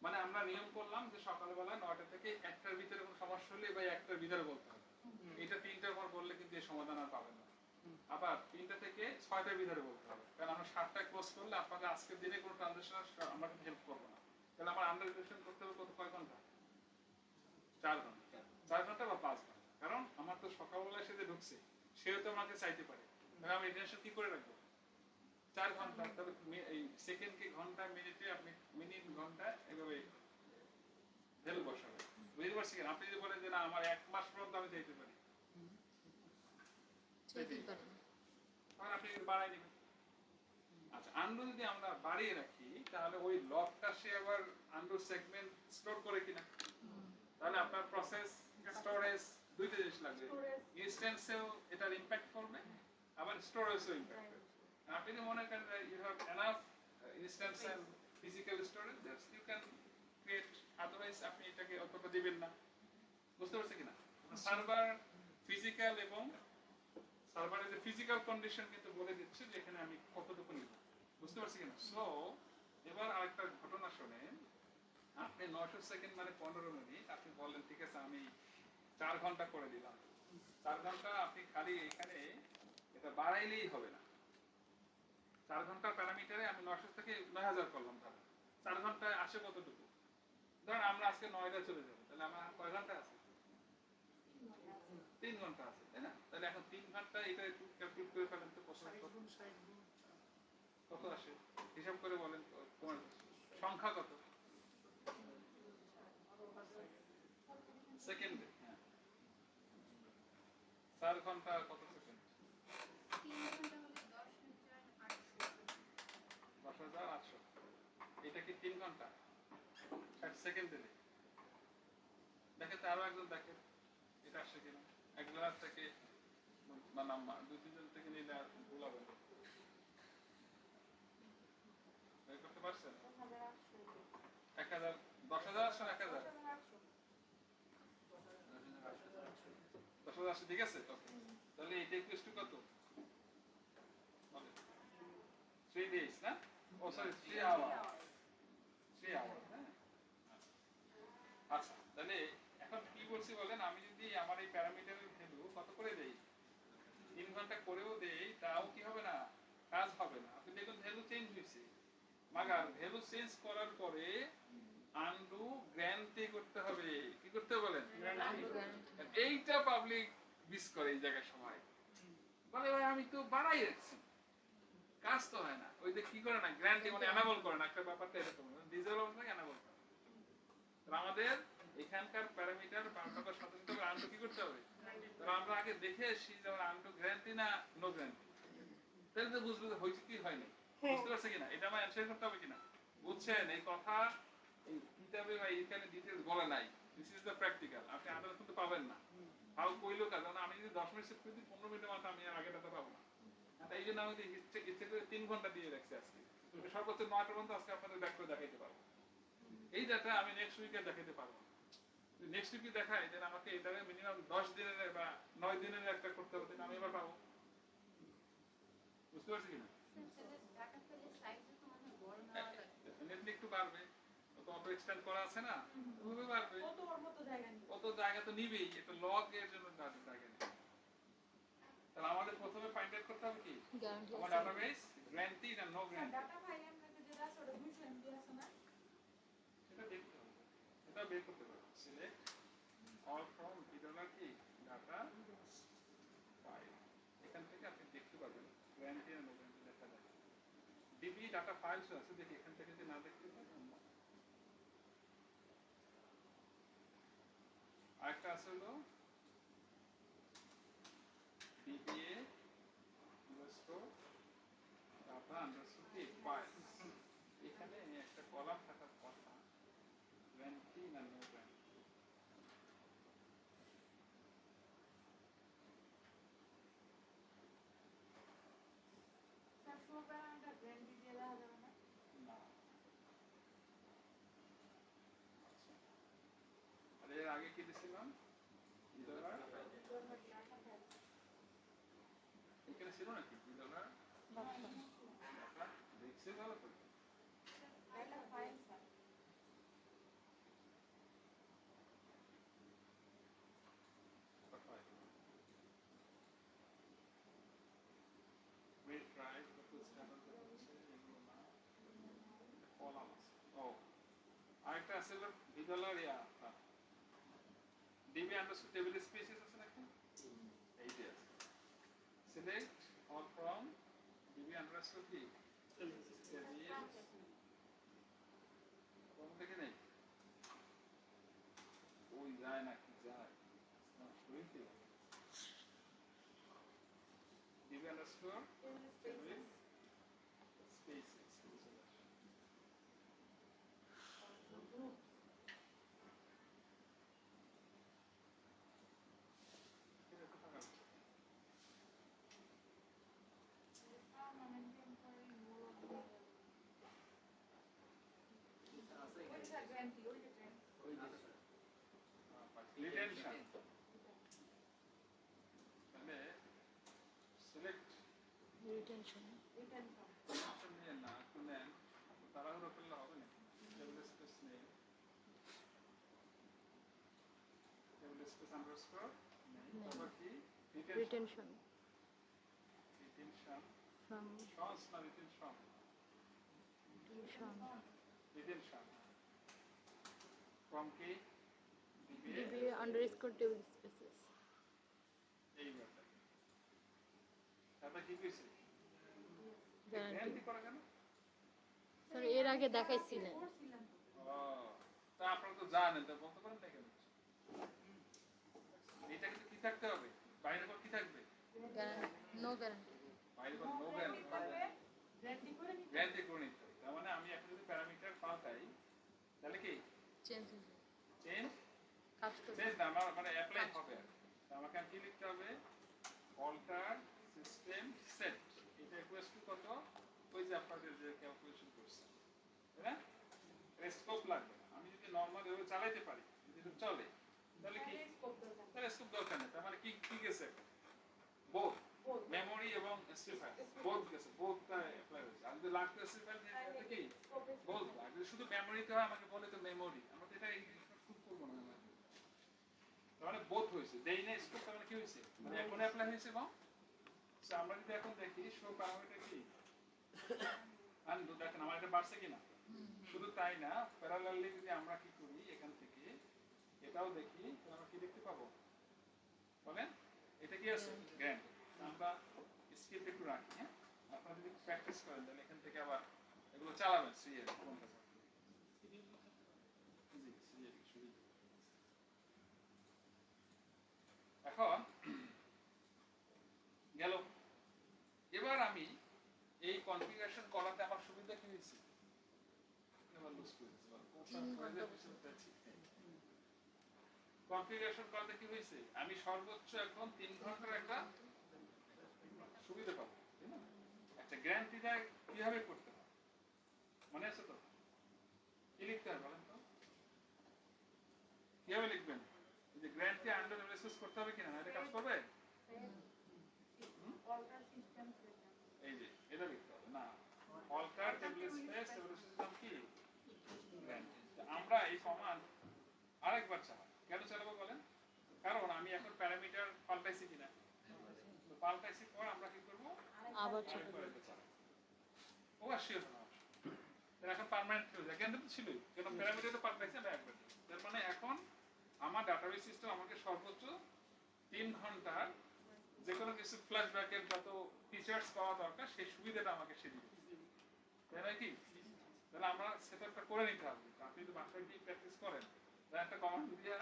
মানে আমরা নিয়ম করলাম যে সকালবেলা 9টা থেকে 1টার ভিতরে কোনো সমস্যা হলে বা 1টার ভিতরে বলতে হবে, এটা 3টার পর বললে কিন্তু এই সমাধান আর পাবেন না। আবার 3টা থেকে 6টার ভিতরে বলতে হবে, কারণ আমরা 7টায় ক্লোজ করলে আপনাদের আজকের দিনে কোনো ট্রানজাকশন আমরা কিন্তু হেল্প করবো না। তাহলে আমার আন্ডার রিলেশন করতে হবে কত, কয় ঘন্টা? 4 ঘন্টা, 4 ঘন্টা বা 5 ঘন্টা। কারণ আমার তো সকালবেলা সে যে ঢুকছে সেও তো আমাকে চাইতে পারে, তাহলে আমি রিলেশন কি করে রাখবো? 4 ঘন্টা। তবে এই সেকেন্ডকে ঘন্টা, মিনিটে আপনি মিনিট ঘন্টা এভাবে ভ্যালু বসাবেন। বুঝতে পারছি কেন? আপনি যদি বলেন যে না আমার 1 মাস পর্যন্ত আমি চাইতে পারি, চাইতেই পারি না। তখন আপনি কিন্তু বাড়াই দিবেন। আচ্ছা, আন্ডু যদি আমরা বাড়িয়ে রাখি তাহলে ওই লকটা সে আবার আন্ডু সেগমেন্ট স্টোর করে কিনা, তাহলে আপনার প্রসেস স্টোরেজ দুইটা জিনিস লাগবে। ইনস্ট্যান্সেও এটার ইমপ্যাক্ট করবে, আবার স্টোরেজও ইমপ্যাক্ট করবে। আপনি যদি মনে করেন you have enough instance and physical storage that you can create, otherwise আপনি এটাকে অতটা দিবেন না। বুঝতে পারছেন কিনা? সার্ভার ফিজিক্যাল এবং সার্ভারের যে ফিজিক্যাল কন্ডিশন কিন্তু বলে দিচ্ছে যে এখানে আমি কতটুকু নিব। বুঝতে পারছি কিনা? সো এবার আরেকটা ঘটনা শোনেন। আপনি 900 সেকেন্ড মানে 15 মিনিট, আপনি বললেন ঠিক আছে আমি 4 ঘন্টা করে দিলাম। 4 ঘন্টা আপনি খালি এখানে এটা বাড়াইলেই হবে না। 4 ঘন্টার প্যারামিটারে আমি 900 থেকে 9000 করলাম, তাহলে 4 ঘন্টায় আসে কতটুকু? ধরেন আমরা আজকে 9টায় চলে যাবো, তাহলে আমার কয় ঘন্টা আছে? 3 ঘন্টা আছে, তাই না? তাহলে এখন 3 ঘন্টা এটা একটু ক্যালকুলেট করে ফেলেন তো কত আসে, হিসাব করে বলেন তোমার সংখ্যা কত সেকেন্ডে? হ্যাঁ, 4 ঘন্টা কত সেকেন্ড? 10,800। এটা কি 3 ঘন্টা 60 সেকেন্ড দিলে? দেখেন তো আরো একজন দেখেন এটা আসছে কিনা। একজনের থেকে মানে 2-3 জন থেকে নিলে আর ভুল হবে না। বের করতে পারছেন? 1000, 10,000 আসছে, 1000, 10,000 আসছে, ঠিক আছে। তাহলে এটা ইকুয়াল টু কত? 3 days না? ও সরি 3 আওয়ার, 3 আওয়ার। হ্যাঁ, আচ্ছা তাহলে এখন কি বলছি বলেন, আমি যদি আমার এই প্যারামিটারের ভ্যালু কত করে দেই, 3 ঘন্টা করেও দেই, তাও কি হবে না, কাজ হবে না। আপনি দেখুন ভ্যালু চেঞ্জ হয়েছে, মাগার ভ্যালু চেঞ্জ করার পরে আনডু গ্যারান্টি করতে হবে। কি করতে হবে বলেন? এইটা পাবলিক মিস করে এই জায়গায় সময় বলে ভাই আমি তো বাড়াই রাখছি, কাজ তো হয় না। ওই যে কি করে না, গ্যারান্টি মানে এনাবল করে না, একটা ব্যাপারটা এরকম ডিজেল অবস্থায় এনাবল করে। আমাদের এখানকার প্যারামিটার পাল্টাবার সাথে সাথে আনডু কি করতে হবে, তাহলে আমরা আগে দেখে আসি যে আনডু গ্যারান্টি না নো গ্যারান্টি, তাহলে তো বুঝবো যে হয়েছে কি হয়নি। বুঝতে পারছে কিনা? এটা আমার অ্যানসার করতে হবে কিনা? বুঝছেন? এই কথা এই কিতাবে বা এখানে ডিটেইলস বলা নাই। This is the practical. আপনি আদালত কিন্তু পাবেন না। তাও কইলো কাজ, আমি যদি 10 মিনিট সেট করে দিই 15 মিনিটের মাথা আমি আর আগে ডাটা পাবো না। এই জন্য আমি ইচ্ছে করে 3 ঘন্টা দিয়ে রাখছি আজকে। সর্বোচ্চ 9টা পর্যন্ত আজকে আপনাদের ব্যাক করে দেখাইতে পারবো। এই ডাটা আমি নেক্সট উইকে দেখাইতে পারবো। নেক্সট উইকে দেখাই যে আমাকে এটাকে মিনিমাম 10 দিনের বা 9 দিনের একটা করতে হবে, আমি এবার পাবো। বুঝতে পারছি কিনা? ডেফিনেটলি একটু বাড়বে, অত এক্সটেন্ড করা আছে না, ওভাবে বাড়বে। কত জায়গা তো নিবেই, এটা লগ এর জন্য জায়গা নেই। তাহলে আমাদের প্রথমে ফাইন্ড আউট করতে হবে কি আমার ডাটাবেস গ্যারান্টি না নো গ্যারান্টি, সেটা দেখতে হবে, এটা বের করতে হবে। সিলেক্ট অল ফ্রম কি ডাটা গ্যারান্টি আর নো গ্যারান্টি দেখা যায় ডিবি ডাটা ফাইলস আছে দেখি এখান থেকে যদি না দেখতে পাই আরেকটা আছে হলো ডিবিএ ইনভেস্টর ডাটা আন্ডারস্কোর কি ফাইলস এখানে একটা কলাম থাকার কথা গ্যারান্টি না নো গ্যারান্টি স্যার শুরুটা আমরা গ্যারান্টি দিয়ে দেওয়া যাবে না না আচ্ছা আর এর আগে কি দিছিলাম $2 এখানে ছিল নাকি $2 দেখছি ভালো করে এটা file sir Wait, right, because এগুলো না কলাম আছে ও আরেকটা আছে হলো $2 ইয়া ডিবি আন্ডারস্কোর টেবিল স্পেসিস আছে নাকি এই যে আছে select all from DB underscore কি কোন থেকে নেই ওই যায় নাকি যায় ডিবি আন্ডারস্কোর টেবিল স্পেসিস আছে ওইটা গ্যারান্টি ওইটা ওই যে রিটেনশন তাহলে সিলেক্ট রিটেনশন রিটেন নিয়ে না একটু নেন তাড়াহুড়ো করলে হবে না টেবিল স্পেস নেই টেবিল স্পেস আন্ডারস্কোর তারপর কি retention retention retention from Shaw না রিটেনশন রিটেনশন ফ্রম কি DBA underscore table spaces এই ব্যাপারটা তারপর কি কইছে guarantee গ্যারান্টি করা কেন স্যার এর আগে দেখাইছিলেন ও তা আপনারা তো জানেন তো বলতে পারেন না কেন এটা কিন্তু কি থাকতে হবে বাইরে কি থাকবে গ্যারান্টি নো গ্যারান্টি বাইরে নো গ্যারান্টি গ্যারান্টি করে নিতে গ্যারান্টি করে নিতে হবে তার মানে আমি এখন যদি প্যারামিটার পাল্টাই তাহলে কি চেঞ্জ হয়ে যাবে চেঞ্জ কাজ করবে চেঞ্জ না আমার মানে অ্যাপ্লাই হবে আর কি। তা আমাকে কি লিখতে হবে অল্টার সিস্টেম সেট এটা ইকুয়াল টু কত ওই যে আপনাদের যে ক্যালকুলেশন করছেন তাই না স্কোপ লাগবে না। আমি যদি নরমাল এভাবে চালাইতে পারি যদি এটা চলে তাহলে কি তাহলে স্কোপ দরকার নেই তার মানে কি কি গেছে বোথ মেমোরি এবং এসএফআই বোথ গেছে বোথটা অ্যাপ্লাই হয়েছে আর যদি লাগতো এসএফআই তাহলে কি বোথ আর যদি শুধু মেমোরিতে হয় আমাকে বলে তো মেমোরি আমরা তো এটা খুব করবো না তার মানে বোথ হয়েছে দেই না স্কোপ তার মানে কি হয়েছে মানে এখন অ্যাপ্লাই হয়েছে এবং সো আমরা যদি এখন দেখি শো প্যারামিটার কি আনডু দেখেন আমার এটা বাড়ছে কিনা শুধু তাই না প্যারালালি যদি আমরা কি করি এখান থেকে এটাও দেখি তাহলে আমরা কি দেখতে পাবো বলেন এটা কি আছে গ্র্যান্ড আমরা স্কিপ একটু রাখি হ্যাঁ আপনারা যদি প্র্যাকটিস করেন তাহলে এখান থেকে আবার এগুলো চালাবেন সিএল কোনটা জি সিএল শুরু এখন গেল এবার আমি এই কনফিগারেশন করাতে আমার সুবিধা কি হয়েছে কনফিগারেশন করাতে কি হয়েছে আমি সর্বোচ্চ এখন 3 ঘন্টার একটা সুবিধা পাবো তাই না একটা গ্যারান্টিটা কিভাবে করতে হয় মনে আছে তো কি লিখতে হবে বলেন তো কিভাবে লিখবেন যে গ্যারান্টি আন্ডার অ্যানালাইসিস করতে হবে কিনা এটা কাজ করবে এই যে এটা লিখতে হবে না alter table space table system কি গ্যারান্টি আমরা এই কমান্ড আরেকবার চালাবো কেন চালাবো বলেন কারণ আমি এখন প্যারামিটার পাল্টাইছি কিনা তো পাল্টাইছি পর আমরা কি করব আবার আরেকবার এটা চালাবো ও শিওর না তাহলে এখন পার্মানেন্ট হয়ে যায় কেন তো ছিলই কেন প্যারামিটার তো পাল্টাইছে না একবার তার মানে এখন আমার ডাটাবেস সিস্টেম আমাকে সর্বোচ্চ 3 ঘন্টার যে কোনো কিছু ফ্ল্যাশব্যাকের যত ফিচার্স পাওয়া দরকার সেই সুবিধাটা আমাকে সে দিবে, তাই নয় কি? তাহলে আমরা সেটআপটা করে নিতে হবে। আপনি যদি বাসায় গিয়ে প্র্যাকটিস করেন, তাহলে একটা কমান্ড দিয়ে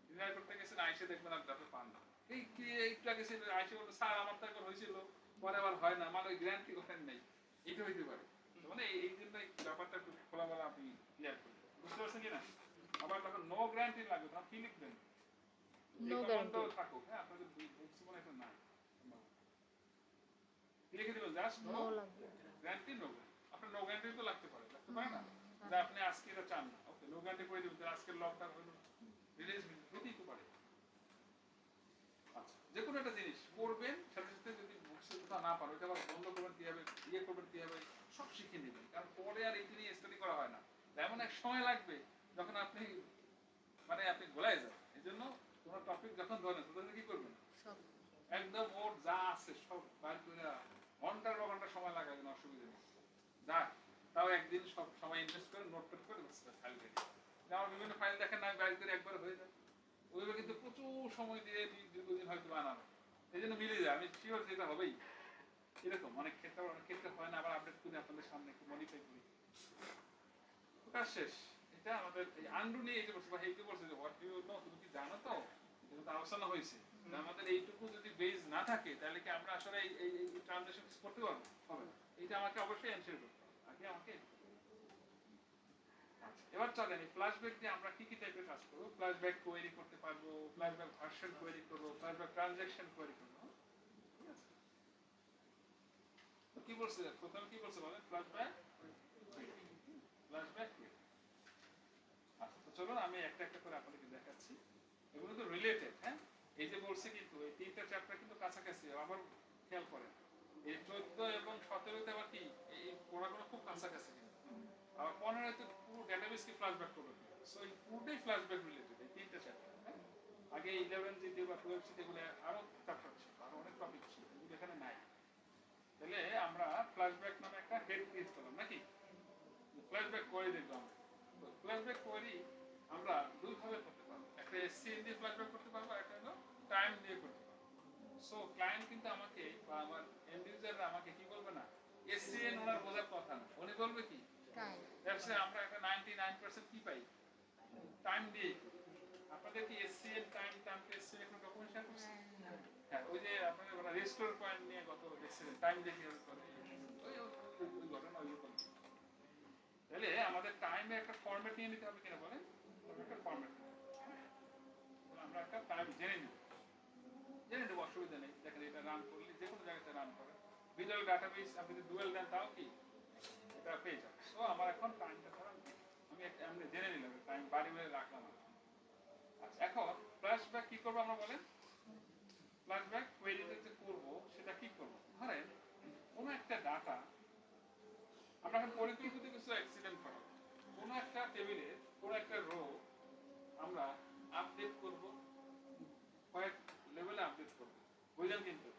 ডিনার করতে গেছেন, আইসে দেখবেন আর আপনি পান না। এই কি একটু আগে ছিল, আইসে বলতো স্যার আমার তো একবার হয়েছিল, পরে আবার হয় না, মানে ওই গ্যারান্টি করেন নাই, এটা হইতে পারে। মানে এই জন্য এই ব্যাপারটা একটু খোলামেলা আপনি ক্লিয়ার করবেন, বুঝতে পারছেন কি না? আবার যখন নো গ্যারান্টি লাগবে তখন কি লিখবেন? নো গ্যারান্টি থাকুক, হ্যাঁ আপনাদের বুঝতে মনে হয় নাই লিখে দিবেন জাস্ট নো নো লাগবে গ্যারান্টি, নো আপনার নো গ্যারান্টি তো লাগতে পারে না, যে আপনি আজকে এটা চান না, ওকে নো গ্যারান্টি করে দিবেন, আজকের লকটা হলো রিলিজ হতেই তো পারে। আচ্ছা, যে কোনো একটা জিনিস করবেন, সাথে সাথে যদি বুঝতে কোথাও না পারো, এটা আবার বন্ধ করবেন কিভাবে, ইয়ে করবেন কিভাবে, সব শিখে নেবেন, কারণ পরে আর এইটা নিয়ে স্টাডি করা হয় না। এমন এক সময় লাগবে যখন আপনি মানে আপনি গোলায় যান। এই জন্য কোনো টপিক যখন ধরেন তখন কি করবেন, সব একদম ওর যা আছে সব বাইর করে ঘন্টার পর ঘন্টা সময় লাগাবেন, অসুবিধা নেই। যাক, তাও একদিন সব সময় ইনভেস্ট করে নোট করে ফাইল রেডি। আমার বিভিন্ন ফাইল দেখেন না, বাইর করে একবার হয়ে যায়। ওইভাবে কিন্তু প্রচুর সময় দিয়ে দীর্ঘদিন হয়তো বানানো, এই জন্য মিলে যায়। আমি শিওর যেটা হবেই এরকম অনেক ক্ষেত্রে হয় না, আবার আপডেট করে আপনাদের সামনে একটু মডিফাই করি, কাজ শেষ। এটা আমাদের এই আন্ডু নিয়ে এই যে বলছে, বা এই যে বলছে যে হোয়াট ইউ নো, তুমি কি জানো তো, এটা তো আলোচনা হয়েছে। আমাদের এইটুকু যদি বেজ না থাকে তাহলে কি আমরা আসলে এই ট্রানজাকশন করতে পারবো? হবে না। এটা আমাকে অবশ্যই এনশিওর করতে হবে আগে আমাকে। এবার চলেন এই ফ্ল্যাশব্যাক দিয়ে আমরা কি কি টাইপের কাজ করবো। ফ্ল্যাশব্যাক কোয়েরি করতে পারবো, ফ্ল্যাশব্যাক ভার্সন কোয়েরি করবো, ফ্ল্যাশব্যাক ট্রানজাকশন কোয়েরি করবো। ঠিক আছে, তো কি বলছে প্রথমে, কি বলছে বলেন? Flashback flashback. আচ্ছা, তো চলুন আমি একটা একটা করে আপনাদেরকে দেখাচ্ছি। এগুলো তো রিলেটেড, হ্যাঁ। এই যে বলছি কিন্তু এই তিনটা চ্যাপ্টার কিন্তু কাছাকাছি, আবার খেয়াল করেন এই 14 এবং 17তে আবার কি এই পড়াগুলো খুব কাছাকাছি, আবার 15তে পুরো ডেটাবেসকে ফ্ল্যাশব্যাক করবে। সো এই পুরোটাই ফ্ল্যাশব্যাক রিলেটেড এই তিনটা চ্যাপ্টার, হ্যাঁ। আগে 11 জি বা 12 জি এগুলো আরো চ্যাপ্টার ছিল, আরো অনেক টপিক ছিল, এগুলো এখানে নাই। তাহলে আমরা ফ্ল্যাশব্যাক নামে একটা হেড ক্রিয়েট করলাম নাকি, ফ্ল্যাশব্যাক করে দেখলাম। তো ফ্ল্যাশব্যাক কোয়েরি আমরা দুই ভাবে করতে পারবো, একটা এসসিএন দিয়ে ফ্ল্যাশব্যাক করতে পারবো, একটা হলো টাইম দিয়ে করতে পারবো। সো ক্লায়েন্ট কিন্তু আমাকে বা আমার এন্ড ইউজাররা আমাকে কি বলবে না, এসসিএন ওনার বোঝার কথা না, উনি বলবে কি টাইম। দ্যাটস আমরা একটা 99% কি পাই, টাইম দিয়ে। আপনাদের কি এসসিএন টাইম এসসিএন কোনো ডকুমেন্ট শেয়ার করছে? হ্যাঁ, ওই যে আপনাদের ওরা রেস্টোর পয়েন্ট নিয়ে গত দেখছিলেন, টাইম দিয়ে কিভাবে করে ওই ঘটনা ওই রকম। তাহলে আমাদের টাইমে একটা ফরম্যাট নিয়ে নিতে হবে কিনা বলেন, একটা ফরম্যাট আমরা একটা টাইম জেনে নেব, অসুবিধা নেই। দেখেন এটা রান করলে যে কোনো জায়গাতে রান করে, ভিজুয়াল ডাটাবেস আপনি যদি ডুয়েল দেন তাও কি এটা পেয়ে যাবে। সো আমার এখন টাইমটা ধরেন আমি এমনি জেনে নিলাম, টাইম বাড়ি হয়ে রাখলাম। আচ্ছা, এখন ফ্ল্যাশব্যাক কি করবো আমরা বলেন, ফ্ল্যাশব্যাক কোয়েরি যে করবো সেটা কি করবো, ধরেন কোনো একটা ডাটা আমরা এখন পরিকল্পিত কিছু অ্যাক্সিডেন্ট করা, কোনো একটা টেবিলে কোনো একটা রো আমরা আপডেট করব, কয়েক লেভেলে আপডেট করব, বুঝলেন? কিন্তু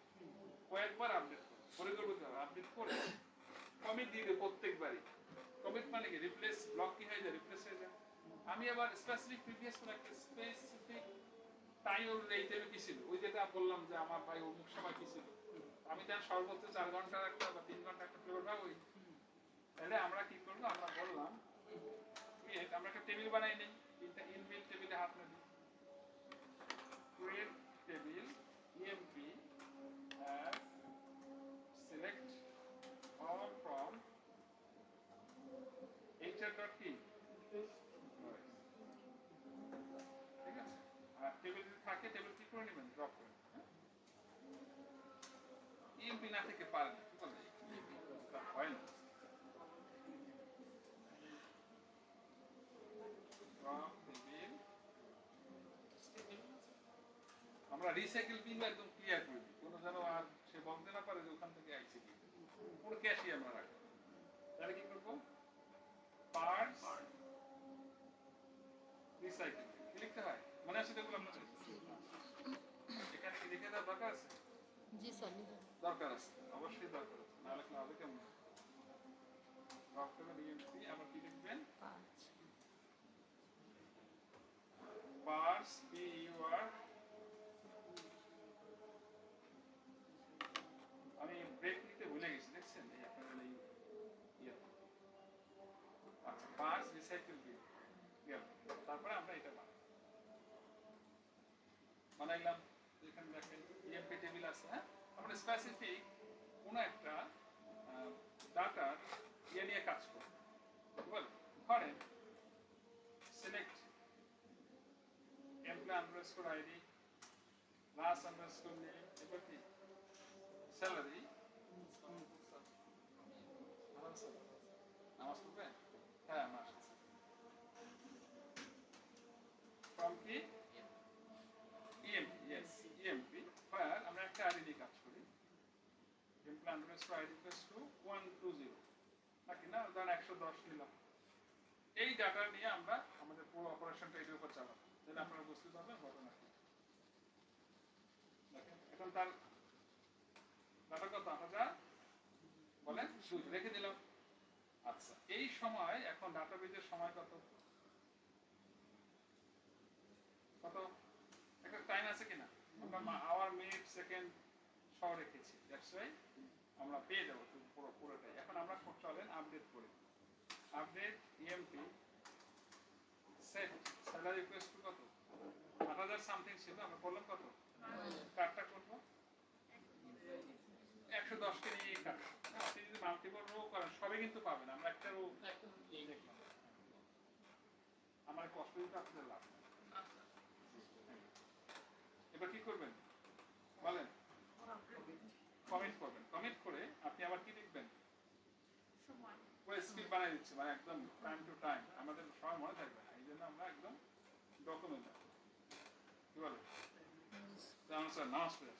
কয়েকবার আপডেট করব, পরিকল্পিত আপডেট করে কমিট দিয়ে দেব প্রত্যেকবারই। কমিট মানে কি, রিপ্লেস, ব্লক কি হয়ে যায়, রিপ্লেস হয়ে যায়। আমি আবার স্পেসিফিক প্রিভিয়াস কোনো একটা স্পেসিফিক টাইম, এই টাইমে কি ছিল, ওই যেটা বললাম যে আমার ভাই অমুক সময় কি ছিল, আমি জানি সর্বোচ্চ 4 ঘন্টার একটা বা 3 ঘন্টা একটা ফ্লেভার পাবো। তাহলে আমরা কি করবো, আমরা বললাম আমরা একটা টেবিল বানাই নেই, ইনবিল্ট টেবিলে হাত না দিই, create table emp as select all from hr.key, ঠিক আছে। আর টেবিল যদি থাকে টেবিল কি করে নেবেন, ড্রপ করে emp না থেকে পারেন কি বলে হয় না, আমরা রিসাইকেল বিন একদম ক্লিয়ার করে দিই, কোনো যেন আর সে বলতে না পারে যে ওখান থেকে আইছে কি, পুরো ক্যাশই আমরা রাখবো। তাহলে কি করবো, পার্টস রিসাইকেল কি লিখতে হয়, মনে আছে দেখুন আপনাদের এখানে কি লিখে দেওয়ার দরকার আছে? জি স্যার, দরকার আছে, অবশ্যই দরকার আছে, না লিখলে হবে কেমন? আবার কি লিখবেন, পার্টস PUR সাইকেল দিয়ে গেল, তারপরে আমরা এটা বানাইলাম। এখানে দেখেন ইএমপি টেবিল আছে, হ্যাঁ, আমরা স্পেসিফিক কোনো একটা ডাটার ইয়ে নিয়ে কাজ করব। ধরেন select employ underscore ID last underscore name, এবার কি স্যালারি, নামাজ পড়বেন? হ্যাঁ, আমার ফ্রম কি ইএমপি, ইয়েস ইএমপি, where আমরা একটা আইডি দিয়ে কাজ করি, employ underscore ID equals to 120, নাকি না, ধরেন 110 নিলাম। এই ডাটা নিয়ে আমরা আমাদের পুরো অপারেশনটা এর উপর চালাবো, যেটা আপনারা বুঝতে পারবেন ঘটনা কি। দেখেন এখন তার ডাটা কত, 8000 বলেন 2 রেখে দিলাম। আচ্ছা, এই সময় এখন ডাটাবেজের সময় কত কত একটা টাইম আছে কিনা, আমরা আওয়ার মিনিট সেকেন্ড সহ রেখেছি, দ্যাটস ওয়াই আমরা পেয়ে যাবো পুরোটাই। এখন আমরা চলেন আপডেট করি। Update EMP set salary request কত, 8000 সামথিং ছিল, আমরা করলাম কত, কাটটা করব 110 কে নিয়ে কাট। আপনি যদি মাল্টিপল রো করেন সবই কিন্তু পাবেন, আমরা একটা রো দেখলাম, আমার কষ্ট দিতে আপনাদের লাভ। এবার কি করবেন বলেন, কমিট করবেন। কমিট করে আপনি আবার কি লিখবেন, পুরো স্ক্রিপ্ট বানিয়ে দিচ্ছে, মানে একদম টাইম টু টাইম, আমাদের সবাই মনে থাকবে, এই জন্য আমরা একদম ডকুমেন্ট কি বলে নামাজ পড়ে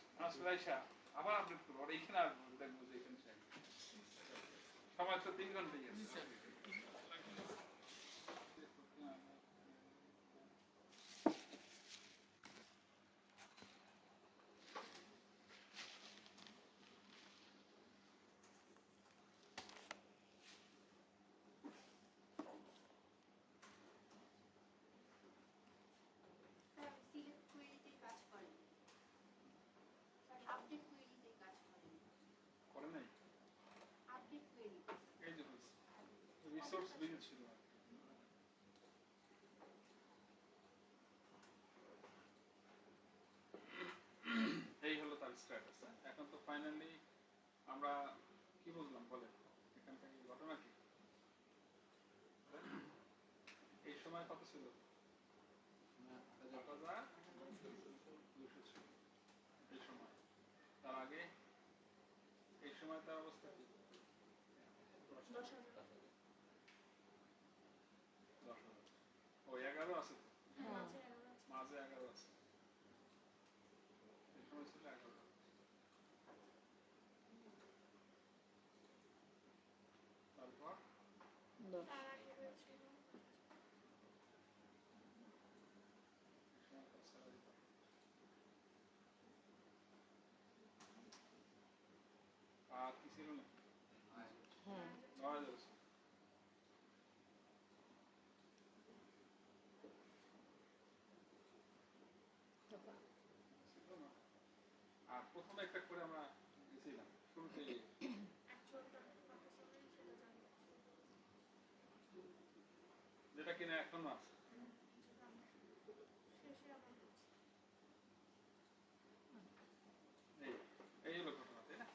আইসা আবার আপডেট করবো, আর এইখানে আর দেখবো যে এখানে সময় তো 3 ঘন্টাই আছে। করে নাই এই যে রিসোর্স বিল ছিল, এই হলো তার স্ট্যাটাস। এখন তো ফাইনালি আমরা কি বুঝলাম বলেন, এখান থেকে ঘটনা কি, এই সময় কত ছিল, 8200 ছিল এই সময়। তার আগে এই সময় তার অবস্থা কি, 10,000, ও 11 আছে তো, মাঝে 11 আছে, এই সময় ছিল 11। তারপর আর কি ছিল না, 9,000 আর প্রথমে একটা করে আমরা গেছিলাম শুরুতে, যেটা কিনা এখনো আছে। এই হলো ঘটনা, তাই না?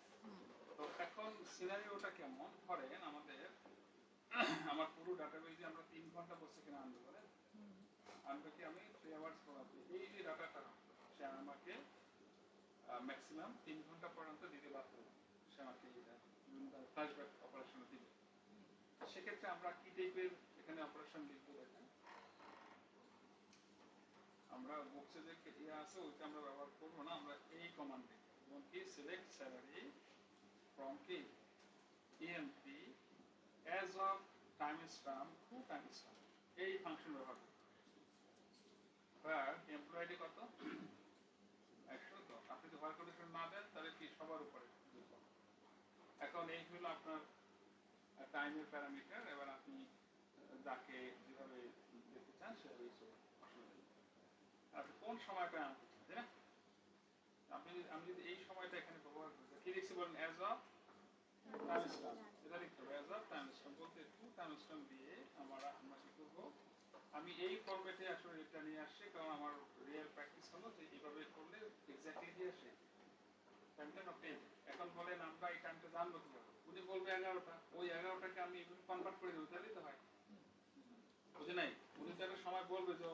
তো এখন সিনারিওটা কেমন, ধরেন আমার পুরো ডাটাবেজে আমরা 3 ঘন্টা বসে কিনা আনতে পারেন, আনবে কি আমি 3 আওয়ার্স পড়াতে, এই যে ডাটাটা সে আমাকে ম্যাক্সিমাম 3 ঘন্টা পর্যন্ত দিতে বাধ্য, সে আমাকে ফ্ল্যাশব্যাক অপারেশন দিবে। সেক্ষেত্রে আমরা কি টাইপের এখানে অপারেশন লিখবো, দেখেন আমরা বুকসে যে ইয়ে আছে ওইটা আমরা ব্যবহার করবো না, আমরা এই কমান্ড লিখবো, যেমন কি সিলেক্ট স্যালারি ফ্রম কি EMP as of time stamp to time stamp, এই ফাংশন ব্যবহার করবো। এমপ্লয়ি কত, 110। আপনি যদি হোয়াইট কন্ডিশন না দেন তাহলে কি সবার উপরে। এখন এই হলো আপনার টাইমের প্যারামিটার, এবার আপনি যাকে যেভাবে দেখতে চান সেভাবে আপনি কোন সময়টা আনতে চান, তাই না? আমি যদি এই সময়টা এখানে ব্যবহার করি, কি লিখছি বলেন, অ্যাজ অফ টাইম স্ট্যাম্প, এটা লিখতে হবে অ্যাজ অফ টাইম স্ট্যাম্প বলতে 2 টাইম স্ট্যাম্প দিয়ে আমরা কি করব, আমি এই ফরম্যাটে আসলে এটা নিয়ে আসছি, কারণ আমার রিয়েল প্র্যাকটিস হলো যে এইভাবে করলে এক্স্যাক্টলি দিয়ে আসে টাইমটা না পেয়ে যায়। এখন বলেন আমরা এই টাইমটা জানবো কিভাবে? উনি বলবে 11টা, ওই 11টাকে আমি এভাবে কনভার্ট করে দেবো, তাহলেই তো হয়। বুঝে নাই? উনি তো একটা সময় বলবে যে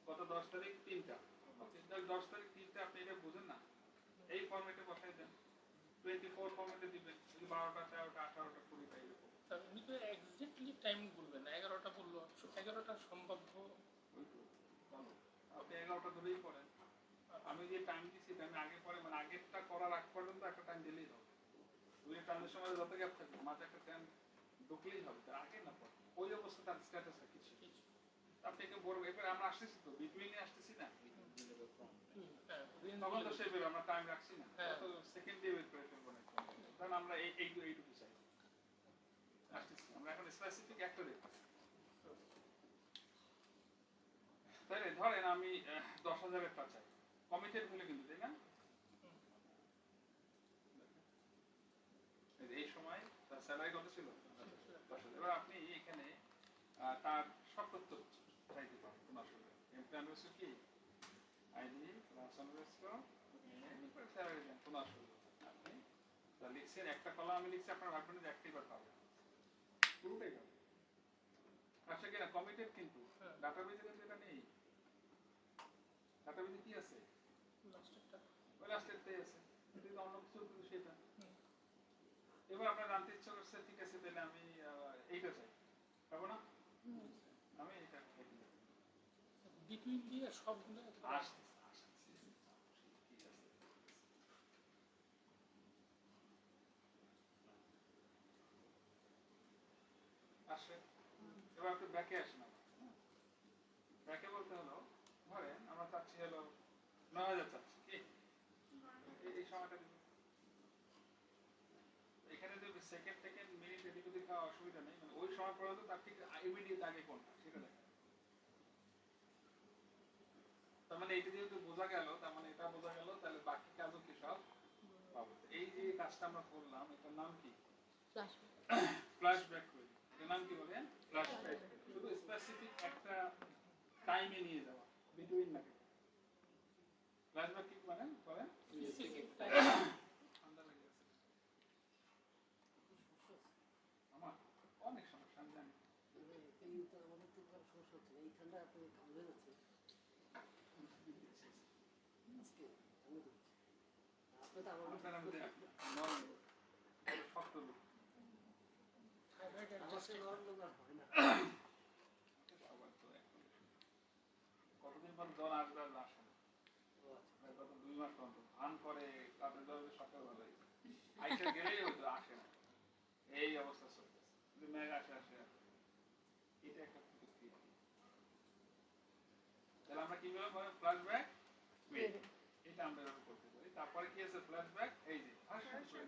গত 10 তারিখ 3টা, ওকে 10 তারিখ 3টা, আপনি এটা বুঝেন না, এই ফরম্যাটে বসাই দেন, 24 ফরম্যাটে দিবেন, 12টা 13টা 18টা 20টা এরকম। উনি তো এক্স্যাক্টলি টাইম বলবেন না, 11টা বললো, 11টা সম্ভাব্য। ভালো, আপনি 11টা ধরেই করেন। আমি যে টাইম দিচ্ছি আমি আগে পরে মানে আগেরটা করার আগ পর্যন্ত একটা টাইম দিলেই হবে। দুই টাইমের সময় যত গ্যাপ থাকবে মাঝে একটা টাইম ঢুকলেই হবে, তার আগে না পরে। ওই অবস্থা তার স্ট্যাটাস কিছু আপনি একে বলবো। এরপরে আমরা আসতেছি তো বিটুইনে আসতেছি না, তখন তো সেভাবে আমরা টাইম রাখছি না, তো সেকেন্ড ডে ওয়েট করে ফেলবো না। কারণ আমরা এইটুকু চাই আসতেছি, আমরা এখন স্পেসিফিক একটা দেখতেছি। তাহলে ধরেন আমি 10,000-এর টা চাই, কমিটেড হলে কিন্তু, তাই না? এই সময় তার স্যালারি কত ছিল? 10,000। এবার আপনি এখানে তার সব তথ্য চাইতে পারেন কোনো অসুবিধা নেই। এমপ্লয়ার কি আইডি প্লাস স্যালারি দেন, কোনো অসুবিধা নেই। আপনি তা লিখছেন একটা কলাম, আমি লিখছি, আপনার ভাববেন যে একটাই বার পাবেন, পুরোটাই পাবেন। আচ্ছা কিনা কমিটেড, কিন্তু ডাটাবেজে কিন্তু এটা নেই। ডাটাবেজে কি আছে? ওই লাস্টেরটাই আছে, এটা তো অন্য কিছু কিন্তু সেটা। এবার আপনার জানতে ইচ্ছা করছে, ঠিক আছে তাহলে আমি এইটা চাই, পাবো না? আমি এটা বিটুইন দিয়ে সবগুলো আসছে। এবার আপনি ব্যাকে আসেন। ব্যাকে বলতে হলো, ধরেন আমরা চাচ্ছি হলো 9,000 চাচ্ছি, কি এই সময়টা দিব। এখানে যদি সেকেন্ড সেকেন্ড মিনিট এদিক ওদিক খাওয়া অসুবিধা নেই, মানে ওই সময় পর্যন্ত তার ঠিক ইমিডিয়েট আগে কোনটা সেটা দেখেন। তার মানে এইটা যেহেতু বোঝা গেল, তার মানে এটা বোঝা গেল, তাহলে বাকি কাজও কি সব পাবো। এই যে কাজটা আমরা করলাম, এটার নাম কি? ফ্ল্যাশব্যাক করি। এর নাম কি বলেন? ফ্ল্যাশব্যাক। শুধু স্পেসিফিক একটা টাইমে নিয়ে যাওয়া, বিটুইন না। ফ্ল্যাশব্যাক কি মানে বলেন? ঠান্ডা লেগে গেছে আমার, অনেক সমস্যা আমি জানি। এই তো আমাদের তো কোনো সমস্যা হচ্ছে না, এই ঠান্ডা আপনি ঘুরে যাচ্ছে আজকে আমি করছি। আপনি তো আমার আপনার মধ্যে নরম শক্ত লোক, আমাকে নরম লোক আর হয় না। আবার তো এখন কতদিন পর জ্বর আসবে আর আসে না। গত 2 মাস পর্যন্ত ধান করে তাদের জ্বর সকালবেলা আইসা গেলেই হতো, আসে না। এই অবস্থা চলতেছে, কিন্তু মেঘ আসে আসে আসে। এটা একটা প্রতিক্রিয়া। তাহলে আমরা কি বলবো? ফ্ল্যাশব্যাক এটা আমরা এভাবে করতে পারি। তারপরে কি আছে? ফ্ল্যাশব্যাক, এই যে ভার্সন।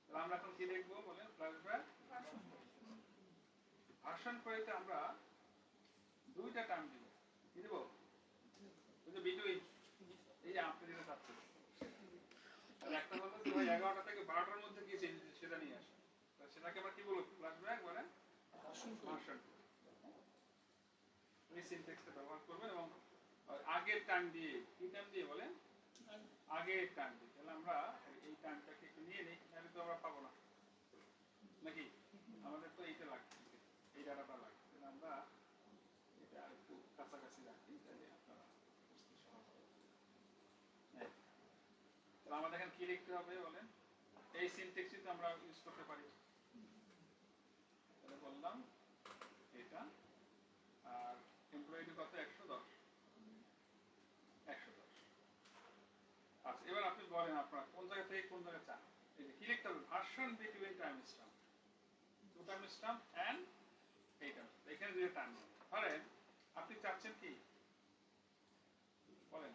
তাহলে আমরা এখন কি দেখবো বলেন? ফ্ল্যাশব্যাক ভার্সন কোয়েতে আমরা দুইটা টার্ম দিব। কি দিব? ওই যে বিটুইন, এই যে আপনি যেটা চাচ্ছেন। আর একটা হলো যে ভাই 11টা থেকে 12টার মধ্যে কি সেটা নিয়ে আসে, সেটাকে আমরা কি বলবো? ফ্ল্যাশব্যাক বলেন ভার্সন। এই সিনট্যাক্সটা ব্যবহার করবেন এবং আগের টাইম দিয়ে, কি টাইম দিয়ে বলেন? আগের টাইম দিয়ে। তাহলে আমরা এই টাইমটাকে একটু নিয়ে নিই, নাহলে তো আমরা পাবো না, নাকি? আমাদের তো এইটা লাগবে, এই ডাটাটা লাগবে। তাহলে আমরা এটা একটু কাছাকাছি রাখি, তাহলে আপনারা বুঝতে সহজ হবে। তাহলে আমাদের এখানে কি লিখতে হবে বলেন? এই সিনট্যাক্সই তো আমরা ইউজ করতে পারি। তাহলে বললাম এটা, আর এমপ্লয়িটি কত? 110। আচ্ছা, এবার আপনি বলেন আপনারা কোন জায়গা থেকে কোন জায়গা চান। এই যে কি লিখতে হবে? Version between time stamp, to time stamp and এই টাইম। এখানে যে টাইম ধরেন আপনি চাচ্ছেন কি বলেন?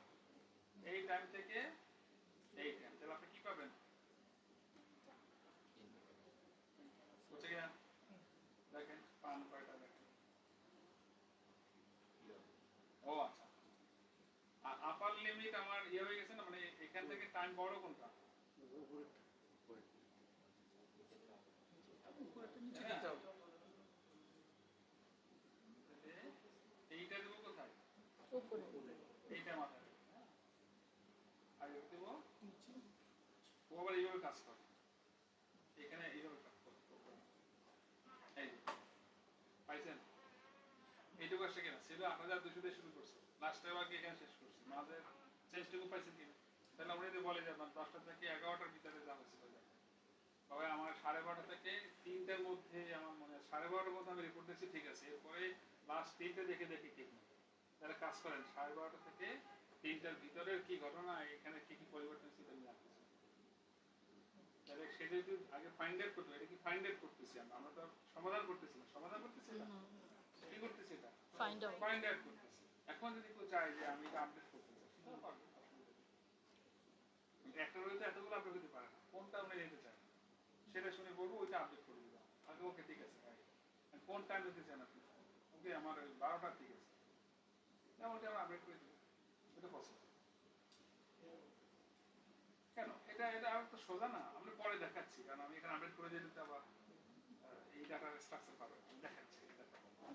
এই টাইম থেকে এই টাইম, তাহলে আপনি কি পাবেন? বুঝছে কিনা? দেখেন পান কয়টা দেখেন। ও আচ্ছা, আর আপার লিমিট আমার ইয়ে হয়ে গেছে না, মানে এখান থেকে টাইম বড় কোনটা? এইটা উপরে এইটা মাথায় রাখবে, হ্যাঁ? আগে দেব ও আবার এইভাবে কাজ করে, এখানে এইভাবে কাজ করে, এই যে পাইছেন এইটুকু আসছে কিনা, ছিল 8200 দিয়ে শুরু করছে, লাস্টে আবার এখানে শেষ করছে, মাঝে চেঞ্জটুকু পাইছেন কিনা? তাহলে আমরা যদি বলে যে 10টা থেকে 11টার ভিতরে যা হয়েছিল, তবে আমার 12:30 থেকে 3টার মধ্যে, আমার মনে হয় 12:30টার মধ্যে আমি রিপোর্ট দিচ্ছি, ঠিক আছে, এরপরে লাস্ট 3টে দেখে দেখি ঠিক না, তাহলে কাজ করেন 12:30 থেকে 3টার ভিতরের কি ঘটনা, এখানে কি কি পরিবর্তন ছিল আমি রাখতেছি, তাহলে সেটা যদি আগে ফাইন্ড আউট করতে, এটা কি ফাইন্ড আউট করতেছি আমরা তো সমাধান করতেছি না, সমাধান করতেছি না, কি করতেছি, এটা ফাইন্ড আউট ফাইন্ড আউট করতেছি। এখন যদি কেউ চায় যে আমি এটা আপডেট করতে চাই, সেটাও পারবে, অসুবিধা নেই। কিন্তু একটা রয়েছে এতগুলো আপডেট হতে পারে না, কোনটা আপনি নিতে চান সেটা শুনে বলবো, ওইটা আপডেট করে দিলাম আগে, ওকে ঠিক আছে ভাই, কোন টাইম দিতে চান আপনি, ওকে আমার 12টা ঠিক আছে, ওটা আমরা আপডেট করে দিলাম, এটা পসিবল। কেন এটা এটা আর তো সোজা না, আমরা পরে দেখাচ্ছি, কারণ আমি এখানে আপডেট করে দিলে তো আবার এই ডাটার স্ট্রাকচার পাবে, আমি দেখাচ্ছি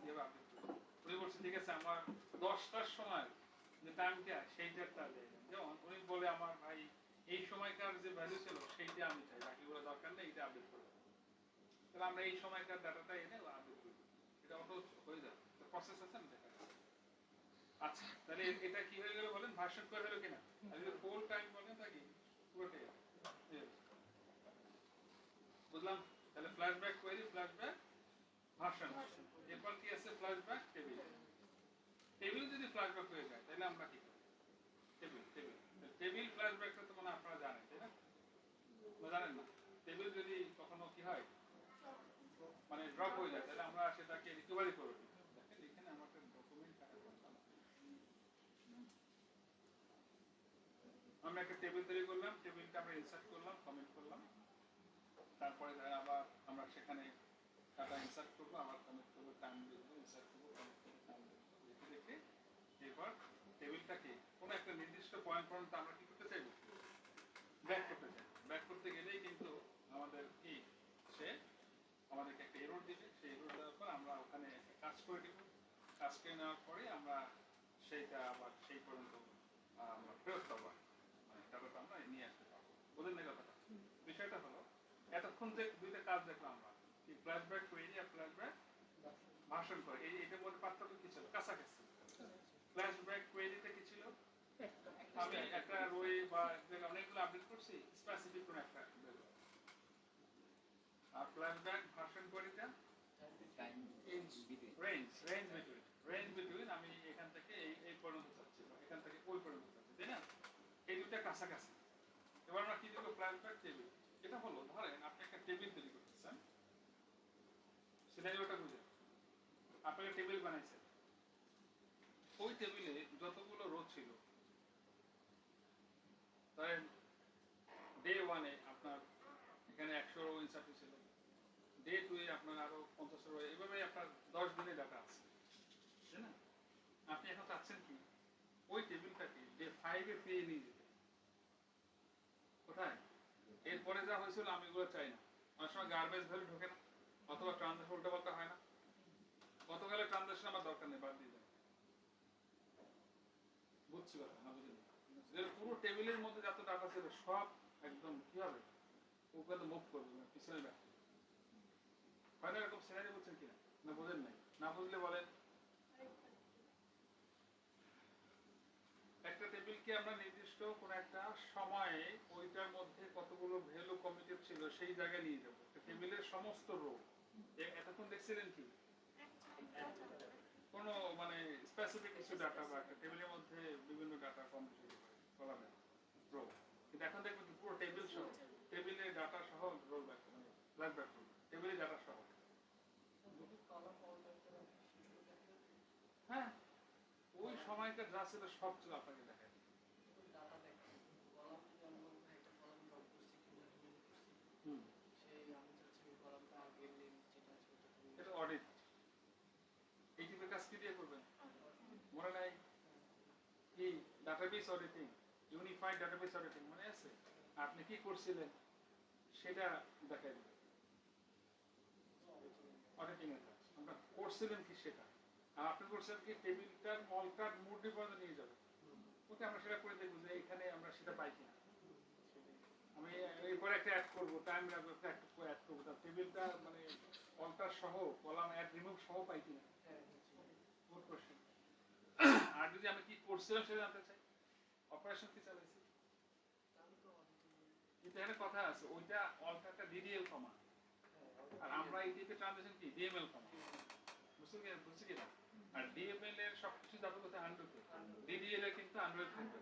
কিভাবে আপডেট করি। উনি বলছেন ঠিক আছে আমার 10টার সময় যে টাইমটা সেইটা দেয়, যেমন উনি বলে আমার ভাই এই সময়কার যে ভ্যালু ছিল সেইটা আমি চাই, বাকিগুলো দরকার নেই, এটা আপডেট করে দেবো, তাহলে আমরা এই সময়কার ডাটাটা এনে আপডেট করে দেবো, এটা অটো হয়ে যাবে, প্রসেস আছে আমি দেখা যাচ্ছে। আচ্ছা তাহলে এটা কি হয়ে গেল বলেন, ভার্সন করে হলো কিনা, আর যদি ফুল টাইম বলেন তা কি পুরোটাই বুঝলাম। তাহলে ফ্ল্যাশব্যাক কোয়েরি, ফ্ল্যাশব্যাক ভার্সন, এরপর কি আছে ফ্ল্যাশব্যাক টেবিল, টেবিল যদি ফ্ল্যাশব্যাক হয়ে যায় তাহলে আমরা কি করি, টেবিল টেবিল টেবিল ফ্ল্যাশব্যাকটা তো মানে আপনারা জানেন তাই না, জানেন না, টেবিল যদি কখনো কি হয় মানে ড্রপ হয়ে যায় তাহলে আমরা সেটাকে রিকভারি করব, দেখেন এখানে আমার একটা ডকুমেন্ট কাটা করলাম, আমরা একটা টেবিল তৈরি করলাম, টেবিলটা আমরা ইনসার্ট করলাম, কমেন্ট করলাম, তারপরে আবার আমরা সেখানে ডাটা ইনসার্ট করবো, আবার কমেন্ট করবো, টাইম দেখবো, ইনসার্ট করবো, কমেন্ট করবো, টাইম দেখবো, দেখে দেখে এরপর টেবিলটাকে কোনো একটা নির্দিষ্ট পয়েন্ট পর্যন্ত আমরা কি করতে চাইবো, ব্যাক করতে চাই, ব্যাক করতে গেলেই কিন্তু আমাদের কি সে আমাদেরকে একটা এরর দিবে, সেই এরর দেওয়ার পর আমরা ওখানে একটা কাজ করে দিব, কাজ করে নেওয়ার পরে আমরা সেইটা আবার সেই পর্যন্ত আমরা ফেরত পাবো, মানে ডাটাটা আমরা নিয়ে আসতে পারবো, বোঝেন না কথাটা। বিষয়টা হলো এতক্ষণ যে দুইটা কাজ দেখলাম আমরা, কি ফ্ল্যাশব্যাক কোয়েরি আর ফ্ল্যাশব্যাক ভার্সন করে, এটার মধ্যে পার্থক্য কি ছিল, কাছাকাছি। ফ্ল্যাশব্যাক কোয়েরিতে কি ছিল, আমি একটা রোয়ে বা অনেকগুলো আপডেট করছি, স্পেসিফিক কোন একটা ভ্যালু, আর ফ্ল্যাশব্যাক ভার্সন কোয়েরিতে রেঞ্জ বিটুইন আমি এখান থেকে এই পর্যন্ত চাচ্ছি, এখান থেকে ওই পর্যন্ত চাচ্ছি, তাই না, এই দুটো কাছাকাছি। এবার আমরা কি দেবো, ফ্ল্যাশব্যাক টেবিল, এটা হলো ধরেন আপনি একটা টেবিল তৈরি করতেছেন, সিনারিওটা বুঝে আপনি একটা টেবিল বানাইছেন, ওই টেবিলে যতগুলো রো ছিল, ধরেন ডে 1-এ আপনার এখানে 100 রো ইনসার্ট ছিল, ডে 2-এ আপনার আরো 50 রো, এইভাবে আপনার 10 দিনের ডাটা আছে, তাই না, আপনি এখন চাচ্ছেন কি ওই টেবিলটাকে ডে 5-এ পেয়ে নিয়ে যেতে, কোথায়, এরপরে যা হয়েছিল আমি এগুলো চাই না, অনেক সময় গার্বেজ ভ্যালু ঢোকে না, অথবা ট্রানজাকশন উল্টাপাল্টা হয় না, গতকালের ট্রানজাকশন আমার দরকার নেই, বাদ দিয়ে দেন, বুঝছি কথা না, বুঝলেন, পুরো টেবিলের মধ্যে যত ডাটা ছিল সব একদম কি হবে, ওখানে মুভ করবে, পিছনে ব্যাক হয় না, এরকম সিনারি বুঝছেন কিনা, না বোঝেন নাই, না বুঝলে বলেন। একটা টেবিলকে আমরা নির্দিষ্ট কোন একটা সময়ে ওইটার মধ্যে কতগুলো ভ্যালু কমিটেড ছিল সেই জায়গায় নিয়ে যাবো, টেবিলের সমস্ত রো, এতক্ষণ দেখছিলেন কি কোনো মানে স্পেসিফিক কিছু ডাটা বা একটা টেবিলের মধ্যে বিভিন্ন ডাটা কম বেশি বলা যায় রো, কিন্তু এখন দেখবেন পুরো টেবিল সহ, টেবিলের ডাটা সহ রোল ব্যাক মানে ফ্ল্যাশব্যাক করবে, টেবিলের ডাটা সহ, হ্যাঁ ওই সময়টা যা ছিল সব ছিল আপনাকে দেখায়, এটা অডিট, এই টিপের কাজ কি দিয়ে করবেন মনে নাই, কি database auditing, unified database auditing মনে আছে, আপনি কি করছিলেন সেটা দেখাই দেবে, অডিটিং এর কাজ আমরা করছিলেন কি সেটা, আর আপনি বলছেন কি টেবিলটার মলটা মুডি পর্যন্ত নিয়ে যাবে। ওকে আমরা সেটা করে দেখবো যে এখানে আমরা সেটা পাই কিনা। আমি এরপরে একটা অ্যাড করবো, টাইম লাগবে একটা অ্যাড করবো, তার টেবিলটা মানে অল্টার সহ কলাম অ্যাড রিমুভ সহ পাই কিনা। Good question. আর যদি আমি কি করছিলাম সেটা জানতে চাই, অপারেশন কি চালাইছি, কিন্তু এখানে কথা আছে ওইটা অল্টারটা ডিডিএল কমা, আর আমরা এই দিকে ট্রানজিশন কি ডিএমএল কমা। বুঝছি কিনা? আর ডিএমএল এর সবকিছু যাবে কোথায় আন্ড্রয়েডে, ডিডিএল এর কিন্তু আন্ড্রয়েড থাকবে,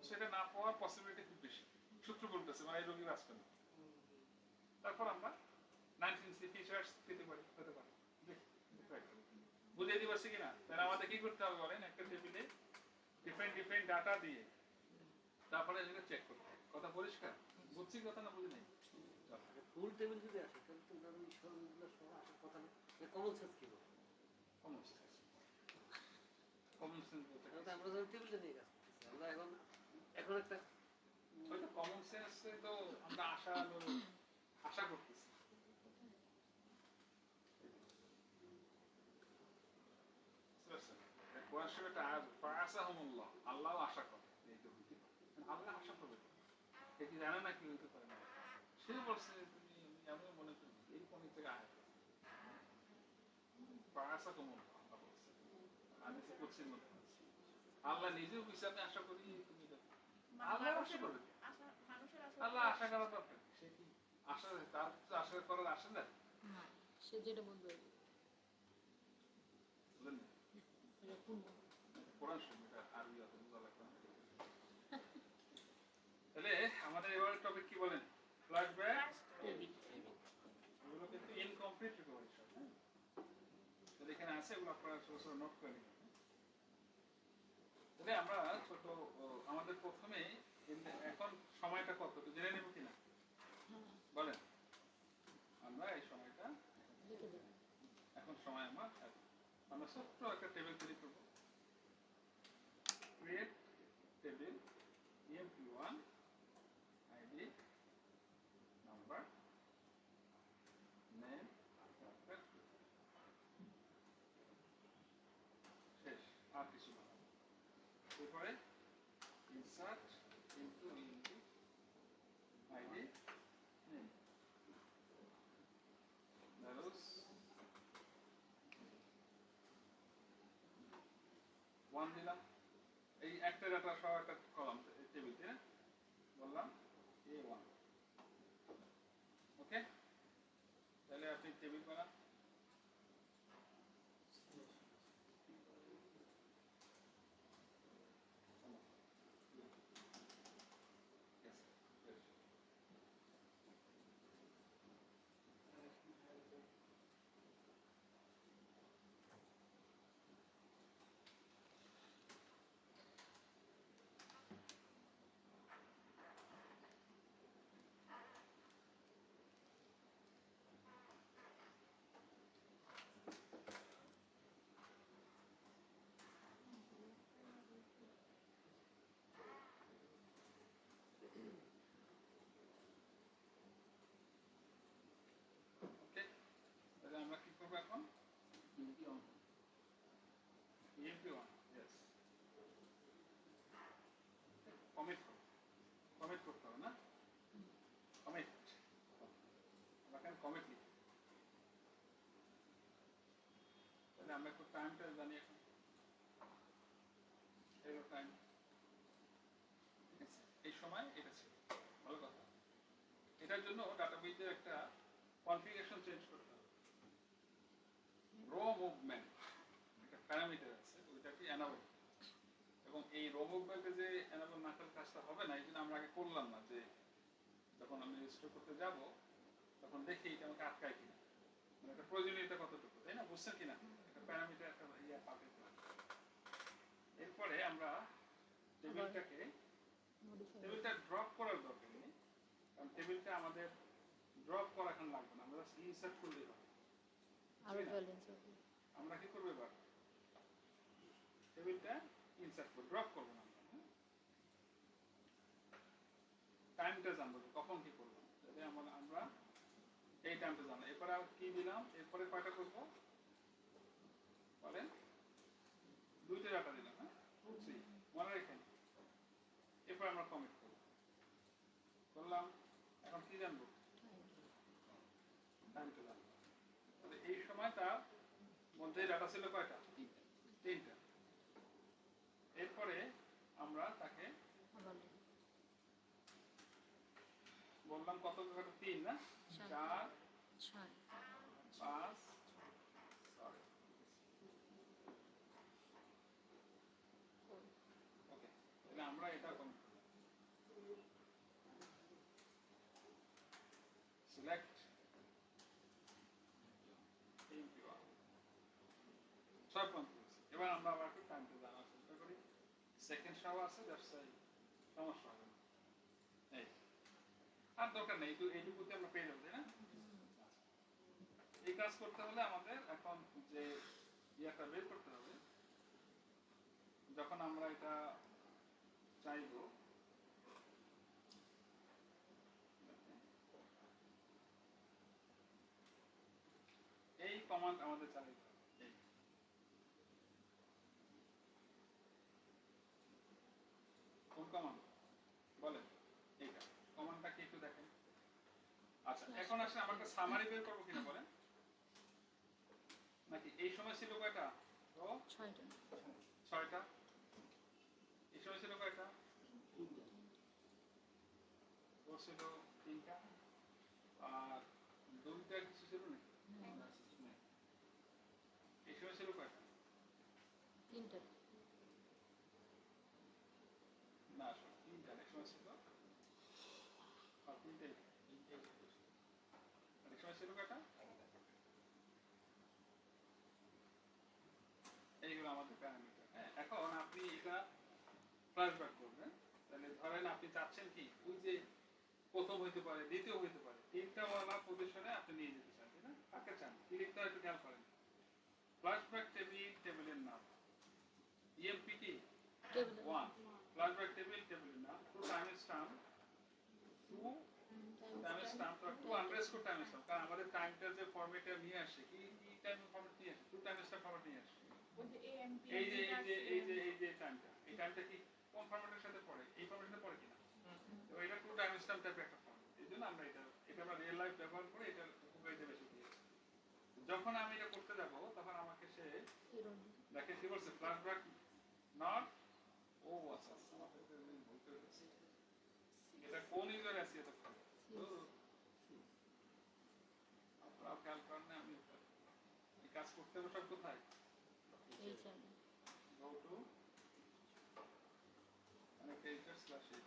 সেটা না পাওয়ার পসিবিলিটি খুব বেশি। সূত্র বলতেছে মানে এই রোগী বাঁচবে না। তারপর আমরা 19C ফিচার্স পেতে পারি, হতে পারে বুঝিয়ে দিতে পারছি কিনা। তাহলে আমাদের কি করতে হবে বলেন, একটা টেবিলে ডিফারেন্ট ডাটা দিয়ে তারপরে এটাকে চেক করতে হবে। কথা পরিষ্কার? বুঝছি কথা না বুঝি নাই? ফুল টেবিল যদি আসে তাহলে তো ধরুন সবগুলো সহ আসার কথা না, কমন সেন্স কি বলে? কমন সেন্স, কমন সেন্স বলতে তাহলে তো আমরা ধরুন টেবিলটা নিয়ে কাজ করতেছি, আমরা এখন একটা হয়তো কমন সেন্সে তো আমরা আশা করতেছি। আল্লাহ আশা করে, আল্লাহ আশা করবে, সে কি জানে না কি হইতে পারে না। সে বলছে তুমি এমন মনে করি এই কোন থেকে আয় আল্লাহ নিজেও বিষয়ে আশা করি তুমি আল্লাহ আশা করবে, আল্লাহ আশা করা দরকার। সে কি আশা, তার আশা করার আসে না, না সে যেটা বলবে কোরআন শুনবে, এটা আরবি অত বোঝা লাগবে না। তাহলে আমাদের এবার টপিক কি বলেন, ফ্ল্যাশব্যাক এগুলো কিন্তু ইনকমপ্লিট রিকভারি সব। তাহলে এখানে আছে, এগুলো আপনারা ছোট ছোট নোট করে নিন। তাহলে আমরা ছোট আমাদের প্রথমে এখন সময়টা কত তো জেনে নেব কিনা বলেন। আমরা এই সময়টা এখন সময় আমরা ছোট্ট একটা টেবিল তৈরি করব। Create table EMP1 ID number name শেষ, আর কিছু না। এরপরে insert into EMP ID name values 1 দিলাম। এই একটা ডাটা সহ একটা কলাম টেবিলতে বললাম A1। ওকে, তাহলে আপনি টেবিল বানান। ওকে, তাহলে আমরা কি করবো এখন, EMP1 yes কমিট করতে হবে না, কমিট আমরা কেন কমিট লিখি। তাহলে আমরা একটু টাইমটা জানি এখন, এর টাইম ঠিক আছে, এই সময় এটা ছিল, ভালো কথা। এটার জন্য ডাটাবেজের একটা কনফিগারেশন চেঞ্জ করতে হবে। রো মুভমেন্ট একটা প্যারামিটার আছে, ওইটাকে এনাবল, এবং এই রো মুভমেন্টে যে এনাবল না করলে কাজটা হবে না। এই জন্য আমরা আগে করলাম না, যে যখন আমি রেজিস্টার করতে যাব তখন দেখি এটা আমাকে আটকায় কিনা, মানে একটা প্রয়োজনীয়তা কতটুকু, তাই না? বুঝছেন কিনা? একটা প্যারামিটার একটা ইয়া পাবে। এরপরে আমরা টেবিলটা ড্রপ করার দরকার নেই, কারণ টেবিলটা আমাদের ড্রপ করা এখন লাগবে না, আমরা ইনসার্ট করলেই হবে। আরো ব্যালেন্স হবে। আমরা কি করব এবার, টেবিলটা ইনসার্ট করব, ড্রপ করব না। টাইমটা জানবো কখন কি করব, তাহলে আমরা এই টাইমটা জানলাম। এরপরে আর কি দিলাম, এরপরে কয়টা করব বলেন, দুইটা ডাটা দিলাম, হ্যাঁ 2 3 মনে রাখেন। এরপর আমরা কমিট করলাম। এখন কি জানবো? টাইম টু জানবো। তাহলে এই সময়টা মধ্যে ডাটা ছিল কয়টা? তিনটা। এরপরে আমরা তাকে আবার লিখি। বললাম কত ঘন্টা? 3 না? 4 6 5 সরি ওকে। তাহলে আমরা এটা সিলেক্ট ছয় পর্যন্ত করেছি। এবার আমরা আবার একটু টাইমটা জানার চেষ্টা করি। সেকেন্ড সহ আছে, দ্যাটস ওয়াই সমস্যা হবে না। এই আর দরকার নেই, এইটুকুতে আমরা পেয়ে যাবো, তাই না? এই কাজ করতে হলে আমাদের এখন যে ইয়াটা বের করতে হবে। যখন আমরা এটা চাইবো, এই কমান্ড আমাদের চালাতে হবে। এই কোন কমান্ড বলেন? এইটা কমান্ডটা কি একটু দেখেন। আচ্ছা, এখন আসলে আমরা একটা সামারি বের করবো কিনা বলেন? নাকি এই সময় ছিল কয়টা? তো 6টা 6টা। এই সময় ছিল কয়টা? ও ছিল 3টা। আর দুইটা কিছু ছিল না? এই সময় ছিল কয়টা? 3টা না, আসলে 3টা। এই সময় ছিল আর 3টাই। আর এই সময় ছিল কয়টা? এইগুলো আমাদের প্যারামিটার। হ্যাঁ, এখন আপনি এটা ফ্ল্যাশব্যাক করবেন। তাহলে ধরেন আপনি চাচ্ছেন কি, ওই যে প্রথম হইতে পারে, দ্বিতীয় হইতে পারে, তিনটা ওয়ালা পজিশনে আপনি নিয়ে যেতে চান, তাই না? কাকে চান? কি লিখতে হয় একটু খেয়াল করেন। ফ্ল্যাশব্যাক টেবিলের নাম। ইএমপি কি? টেবিল 1। ফ্ল্যাশব্যাক টেবিলের নাম। To time stamp, to time stamp, to underscore time stamp. কারণ আমাদের টাইমটা যে ফরম্যাটে নিয়ে আসে, কি টাইম ফরম্যাট নিয়ে আসে? টু টাইম স্ট্যাম্প ফরম্যাট নিয়ে আসে। এই যে টাইমটা, এই টাইমটা কি কোন ফরম্যাটের সাথে পড়ে? এই ফরম্যাটের সাথে পড়ে কিনা? তো এটা টু টাইম স্ট্যাম্প টাইপের একটা ফরম্যাট। এইজন্য আমরা এটা আমরা রিয়েল লাইফ ব্যবহার করে এটা উপকারিতা বেশি দিয়েছি। যখন আমি এটা করতে যাব, তখন আমাকে সে দেখে কি বলছে? Flashback not. ও আচ্ছা, আমাদের ভুল করে গেছে। এটা কোন ইউজারে আছে এটা? আপনারা খেয়াল করেন না, আমি এই কাজ করতে হবে সব কোথায়? এই চ্যানেল Go to annotator/HR।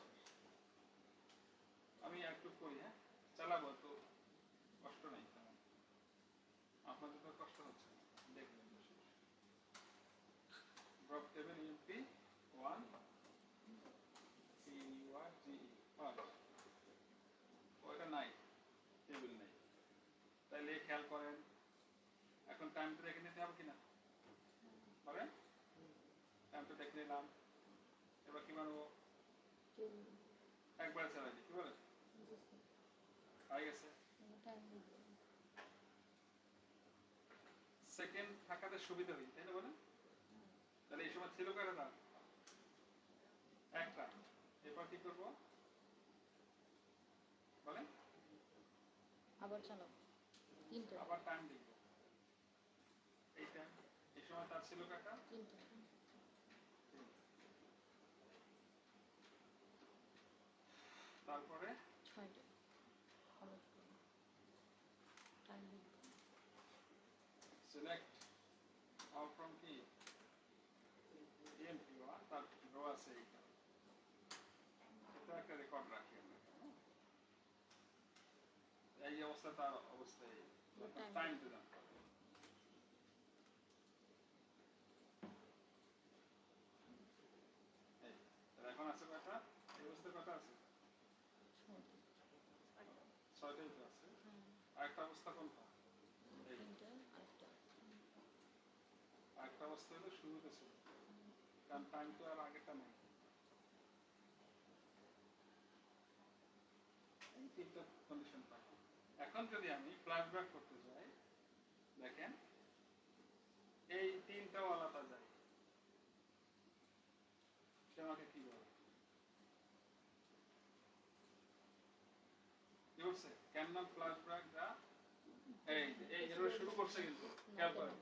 আমি একটু করি, হ্যাঁ চালাবো, তো কষ্ট নেই তেমন। আপনাদের তো কষ্ট হচ্ছে না, দেখবেন। ড্রপ টেবিল ইউপি 1 PURGE ওইটা নাই, টেবিল নেই। তাইলে খেয়াল করেন, এখন টাইমটা দেখে নিতে হবে কিনা বলেন? টাইমটা দেখে নিলাম। এবার কি বানাবো? একবার চালাই দিই, কি বলেন? হয়ে গেছে। সেকেন্ড থাকাতে সুবিধা হই, তাই না বলেন? তাহলে এই সময় ছিল কয়টা দাম? একটা। এরপর কি করবো বলেন? আবার চালাবো 3টা আবার টাইম দেখব। এই টাইম, এই সময় তার ছিল কয়টা? 3টা তারপরে 6টা কমিট করব। টাইম লিখব। সিলেক্ট অল ফ্রম কি EMP1, তার রো আছে এইটা। এটা একটা রেকর্ড রাখি আমরা। এই অবস্থা তার অবস্থায় টাইম টু জানতে হবে। এই এখন আছে কয়টা? এই অবস্থায় কয়টা আছে? 6টাই তো আছে। আরেকটা অবস্থা কোনটা? এই 3টা আরেকটা আরেকটা অবস্থা হলো শুরুতে ছিল, কারণ টাইম তো আর আগেটা নেই। এই তিনটা কন্ডিশন পাই। এখন যদি আমি ফ্ল্যাশব্যাক করতে যাই, দেখেন এই তিনটা ওয়ালাটা যায়, আমাকে কি বলে কি বলছে ক্যান নট ফ্ল্যাশব্যাক দা এই এরর শুরু করছে কিন্তু খেয়াল করেন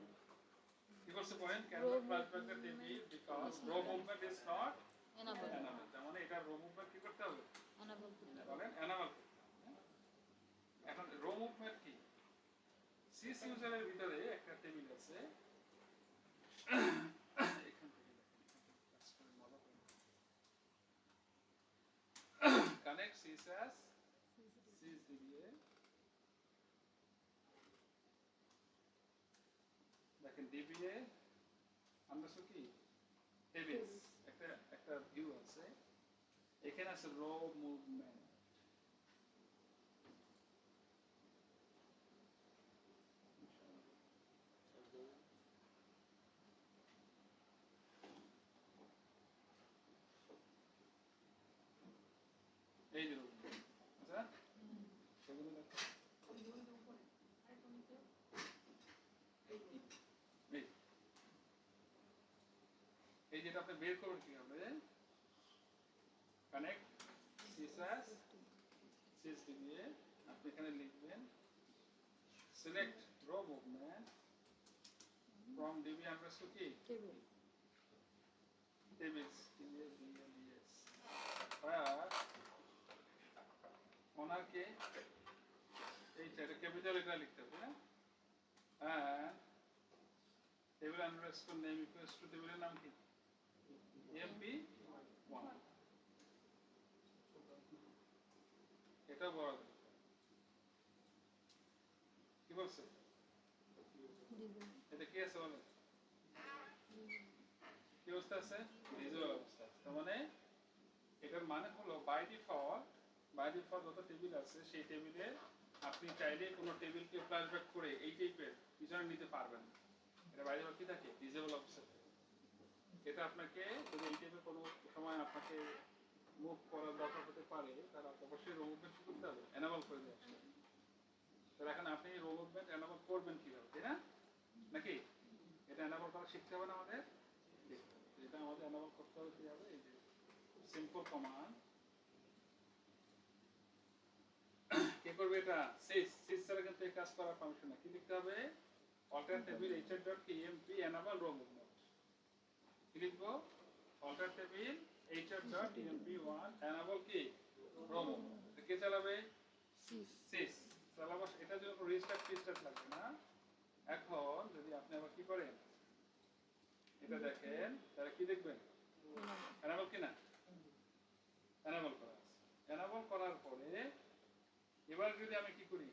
কি করছে point can not flashback the TV because row movement is not enable enable তার মানে এটা রো মুভমেন্ট কি করতে হবে এনাবল বলেন এনাবল এখন রো মুভমেন্ট কি সিস ইউজারের ভিতরে একটা টেবিল আছে এখান থেকে কাজ করে মজা করে কানেক্ট সিস অ্যাজ সিস দিয়ে দেখেন ডিবিএ আমরা কি টেবিলস একটা একটা ভিউ আছে এখানে আছে রো মুভমেন্ট এই যে আচ্ছা সেগুলো দেখো এই যেটা আপনি বের করবেন কি হবে কানেক্ট সিসাস সিএসডি দিয়ে আপনি এখানে লিখবেন select row movement from DB underscore কি টেবিল tables where ওনাকে এইটা ক্যাপিটাল এটা লিখতে হবে হ্যাঁ table underscore name equals to টেবিলের নাম কি এমপি 1 এটা বড় কি বলছে এটা কি আছে বলেন কি অবস্থা আছে ভিজুয়াল অবস্থা তার মানে এটার মানে হলো বাই ডিফল্ট যত টেবিল আছে সেই টেবিলে আপনি চাইলে কোনো টেবিলকে ফ্ল্যাশব্যাক করে এই টাইপের পিছনে নিতে পারবেন এটা বাই ডিফল্ট কি থাকে ডিজেবল অবস্থা এটা আপনাকে যদি এই টাইপের কোনো সময় আপনাকে মুভ করার দরকার হতে পারে তাহলে অবশ্যই রো মুভমেন্ট করতে হবে এনাবল করে দিয়ে আসলে তাহলে এখন আপনি রো মুভমেন্ট এনাবল করবেন কিভাবে তাই না নাকি এটা এনাবল করা শিখতে হবে না আমাদের এটা আমাদের এনাবল করতে হবে কিভাবে এই যে সিম্পল কমান্ড কে করবে এটা সিস ছাড়া কিন্তু এই কাজ করার পারমিশন না কি লিখতে হবে alternative hr.emp enable row movement কি লিখবো অল্টারনেটিভ hr.emp1 enable কি row movement কে চালাবে সিস চালাবো এটা জন্য রিস্টার্ট লাগবে না এখন যদি আপনি আবার কি করেন এটা দেখেন তাহলে কি দেখবেন এনাবল কি না এনাবল করা আছে এনাবল করার পরে এবার যদি আমি কি করি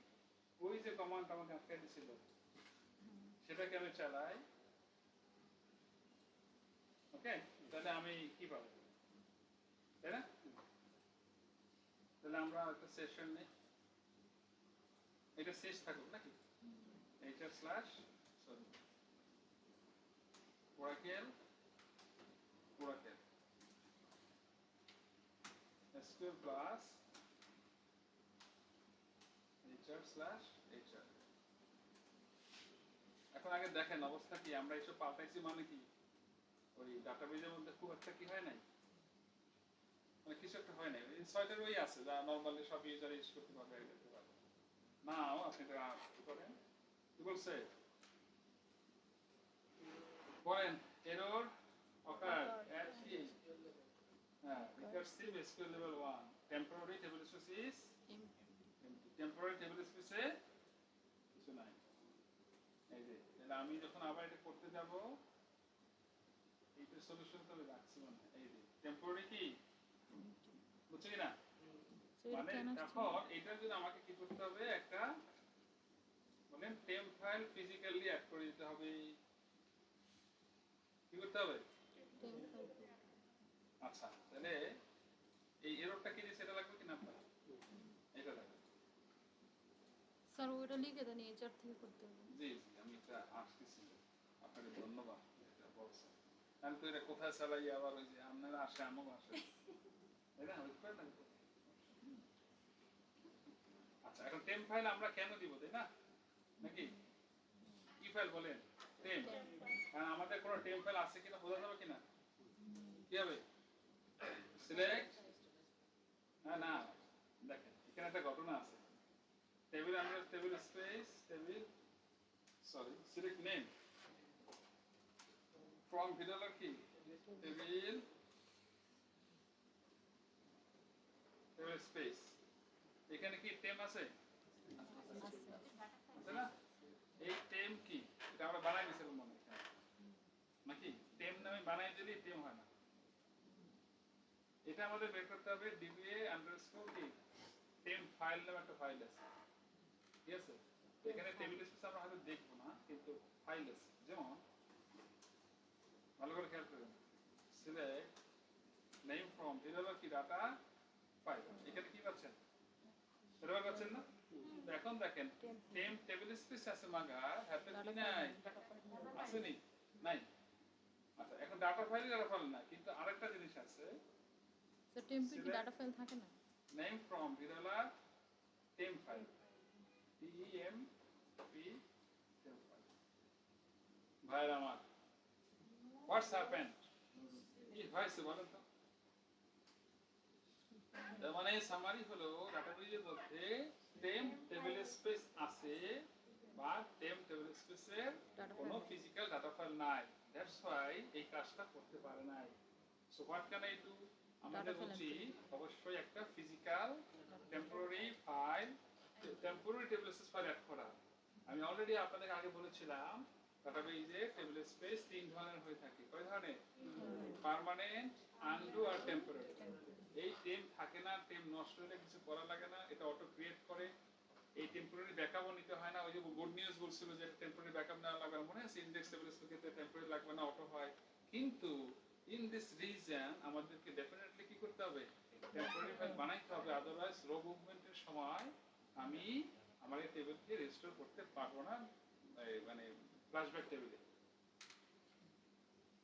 ওই যে কমান্ড আমাকে আটকে দিছিল সেটাকে আমি চালাই ওকে তাহলে আমি কি পাবো তাই না তাহলে আমরা একটা সেশন নেই এটা শেষ থাকুক নাকি এইটার slash sorry Oracle SQL plus HR/HR এখন আগে দেখেন অবস্থা কি আমরা এসব পাল্টাইছি মানে কি ওই ডাটাবেজের মধ্যে খুব একটা কি হয় নাই মানে কিছু একটা হয় নাই ইনসার্টের ওই আছে যা নরমালি সব ইউজার ইউজ করতে পারবে দেখতে পারবে নাও আপনি এটা কি করেন কি বলছে করেন error occurred at the recursive SQL level 1 temporary table space is empty temporary table space এ কিছু নাই এই যে তাহলে আমি যখন আবার এটা করতে যাব এইটা সলিউশন তো রাখছি মানে এই যে টেম্পোরারি কি বুঝছো কি না মানে এখন এটা যদি আমাকে কি করতে হবে একটা বলেন টেম্প ফাইল ফিজিক্যালি অ্যাড করে দিতে হবে কি করতে হবে আচ্ছা তাহলে এই এররটা কি দিছে এটা লাগবে কি না আপনার এটা লাগবে স্যার ওটা লিখে দেন HR থেকে করতে হবে জি আমি এটা আসতেছি আপনাকে ধন্যবাদ এটা বলছেন আমি তো এটা কোথায় চালাই আবার ওই যে আপনারা আসে আমাকে আসে তাই না বুঝতে পারলেন আচ্ছা এখন টেম্প ফাইল আমরা কেন দিব তাই না নাকি কি ফাইল বলেন টেম্প কারণ আমাদের কোনো টেম্প ফাইল আছে কিনা বোঝা যাবে কিনা কি হবে সিলেক্ট না দেখেন এখানে একটা ঘটনা আছে টেবিল আমরা table space table sorry select name from ভিডিওলার কি টেবিল টেবিল স্পেস এখানে কি টেম আছে আছে না এই টেম কি এটা আমরা বানাই নিয়েছিলাম মনে হয় নাকি টেম নামে বানাই দিলে টেম হয় না এটা আমাদের বের করতে হবে ডিবিএ আন্ডারস্কোর কি টেম ফাইল নামে একটা ফাইল আছে ঠিক আছে এখানে টেবিল স্পেস আমরা হয়তো দেখবো না কিন্তু ফাইল আছে যেমন ভালো করে খেয়াল করুন সিলেক্ট নেম ফ্রম ভিডিওলার কি ডাটা ফাইল এখানে কি পাচ্ছেন এটা পাচ্ছেন না তো এখন দেখেন টেম টেবিল স্পেস আছে মাগা হ্যাপেন কি নাই আসেনি নাই আচ্ছা এখন ডাটা ফাইল না কিন্তু আরেকটা জিনিস আছে তো টেম্পে কি ডাটা ফাইল থাকে না নেম ফ্রম ভিডিওলার টেম ফাইল TEM P টেম ফাইল ভাইরা আমার হোয়াটস হ্যাপেন্ড কি হয়েছে বলেন তো তার মানে সামারি হলো ডাটাবেজের মধ্যে টেম টেবিল স্পেস আছে বা টেম টেবিল স্পেসের কোনো ফিজিক্যাল ডাটা ফাইল নাই দ্যাটস হোয়াই এই কাজটা করতে পারে নাই so what can I do আমাদের উচিত অবশ্যই একটা physical temporary file temporary table space file add করা আমি অলরেডি আপনাদের আগে বলেছিলাম ডাটাবেজে টেবিল স্পেস তিন ধরনের হয়ে থাকে কয় ধরনের পার্মানেন্ট আনডু আর টেম্পোরারি এই টেম থাকে না টেম নষ্ট হলে কিছু করা লাগে না এটা অটো ক্রিয়েট করে এই টেম্পোরারি ব্যাকআপও নিতে হয় না ওই যে গুড নিউজ বলছিল যে টেম্পোরারি ব্যাকআপ নেওয়া লাগবে না মনে আছে ইনডেক্স টেবিল স্পেসের ক্ষেত্রে টেম্পোরারি লাগবে না অটো হয় কিন্তু ইন দিস রিজন আমাদেরকে ডেফিনেটলি কি করতে হবে টেম্পোরারি ফাইল বানাইতে হবে আদারওয়াইজ রো মুভমেন্টের সময় আমি আমার এই টেবিলকে রেস্টোর করতে পারবো না মানে ফ্ল্যাশব্যাক টেবিলে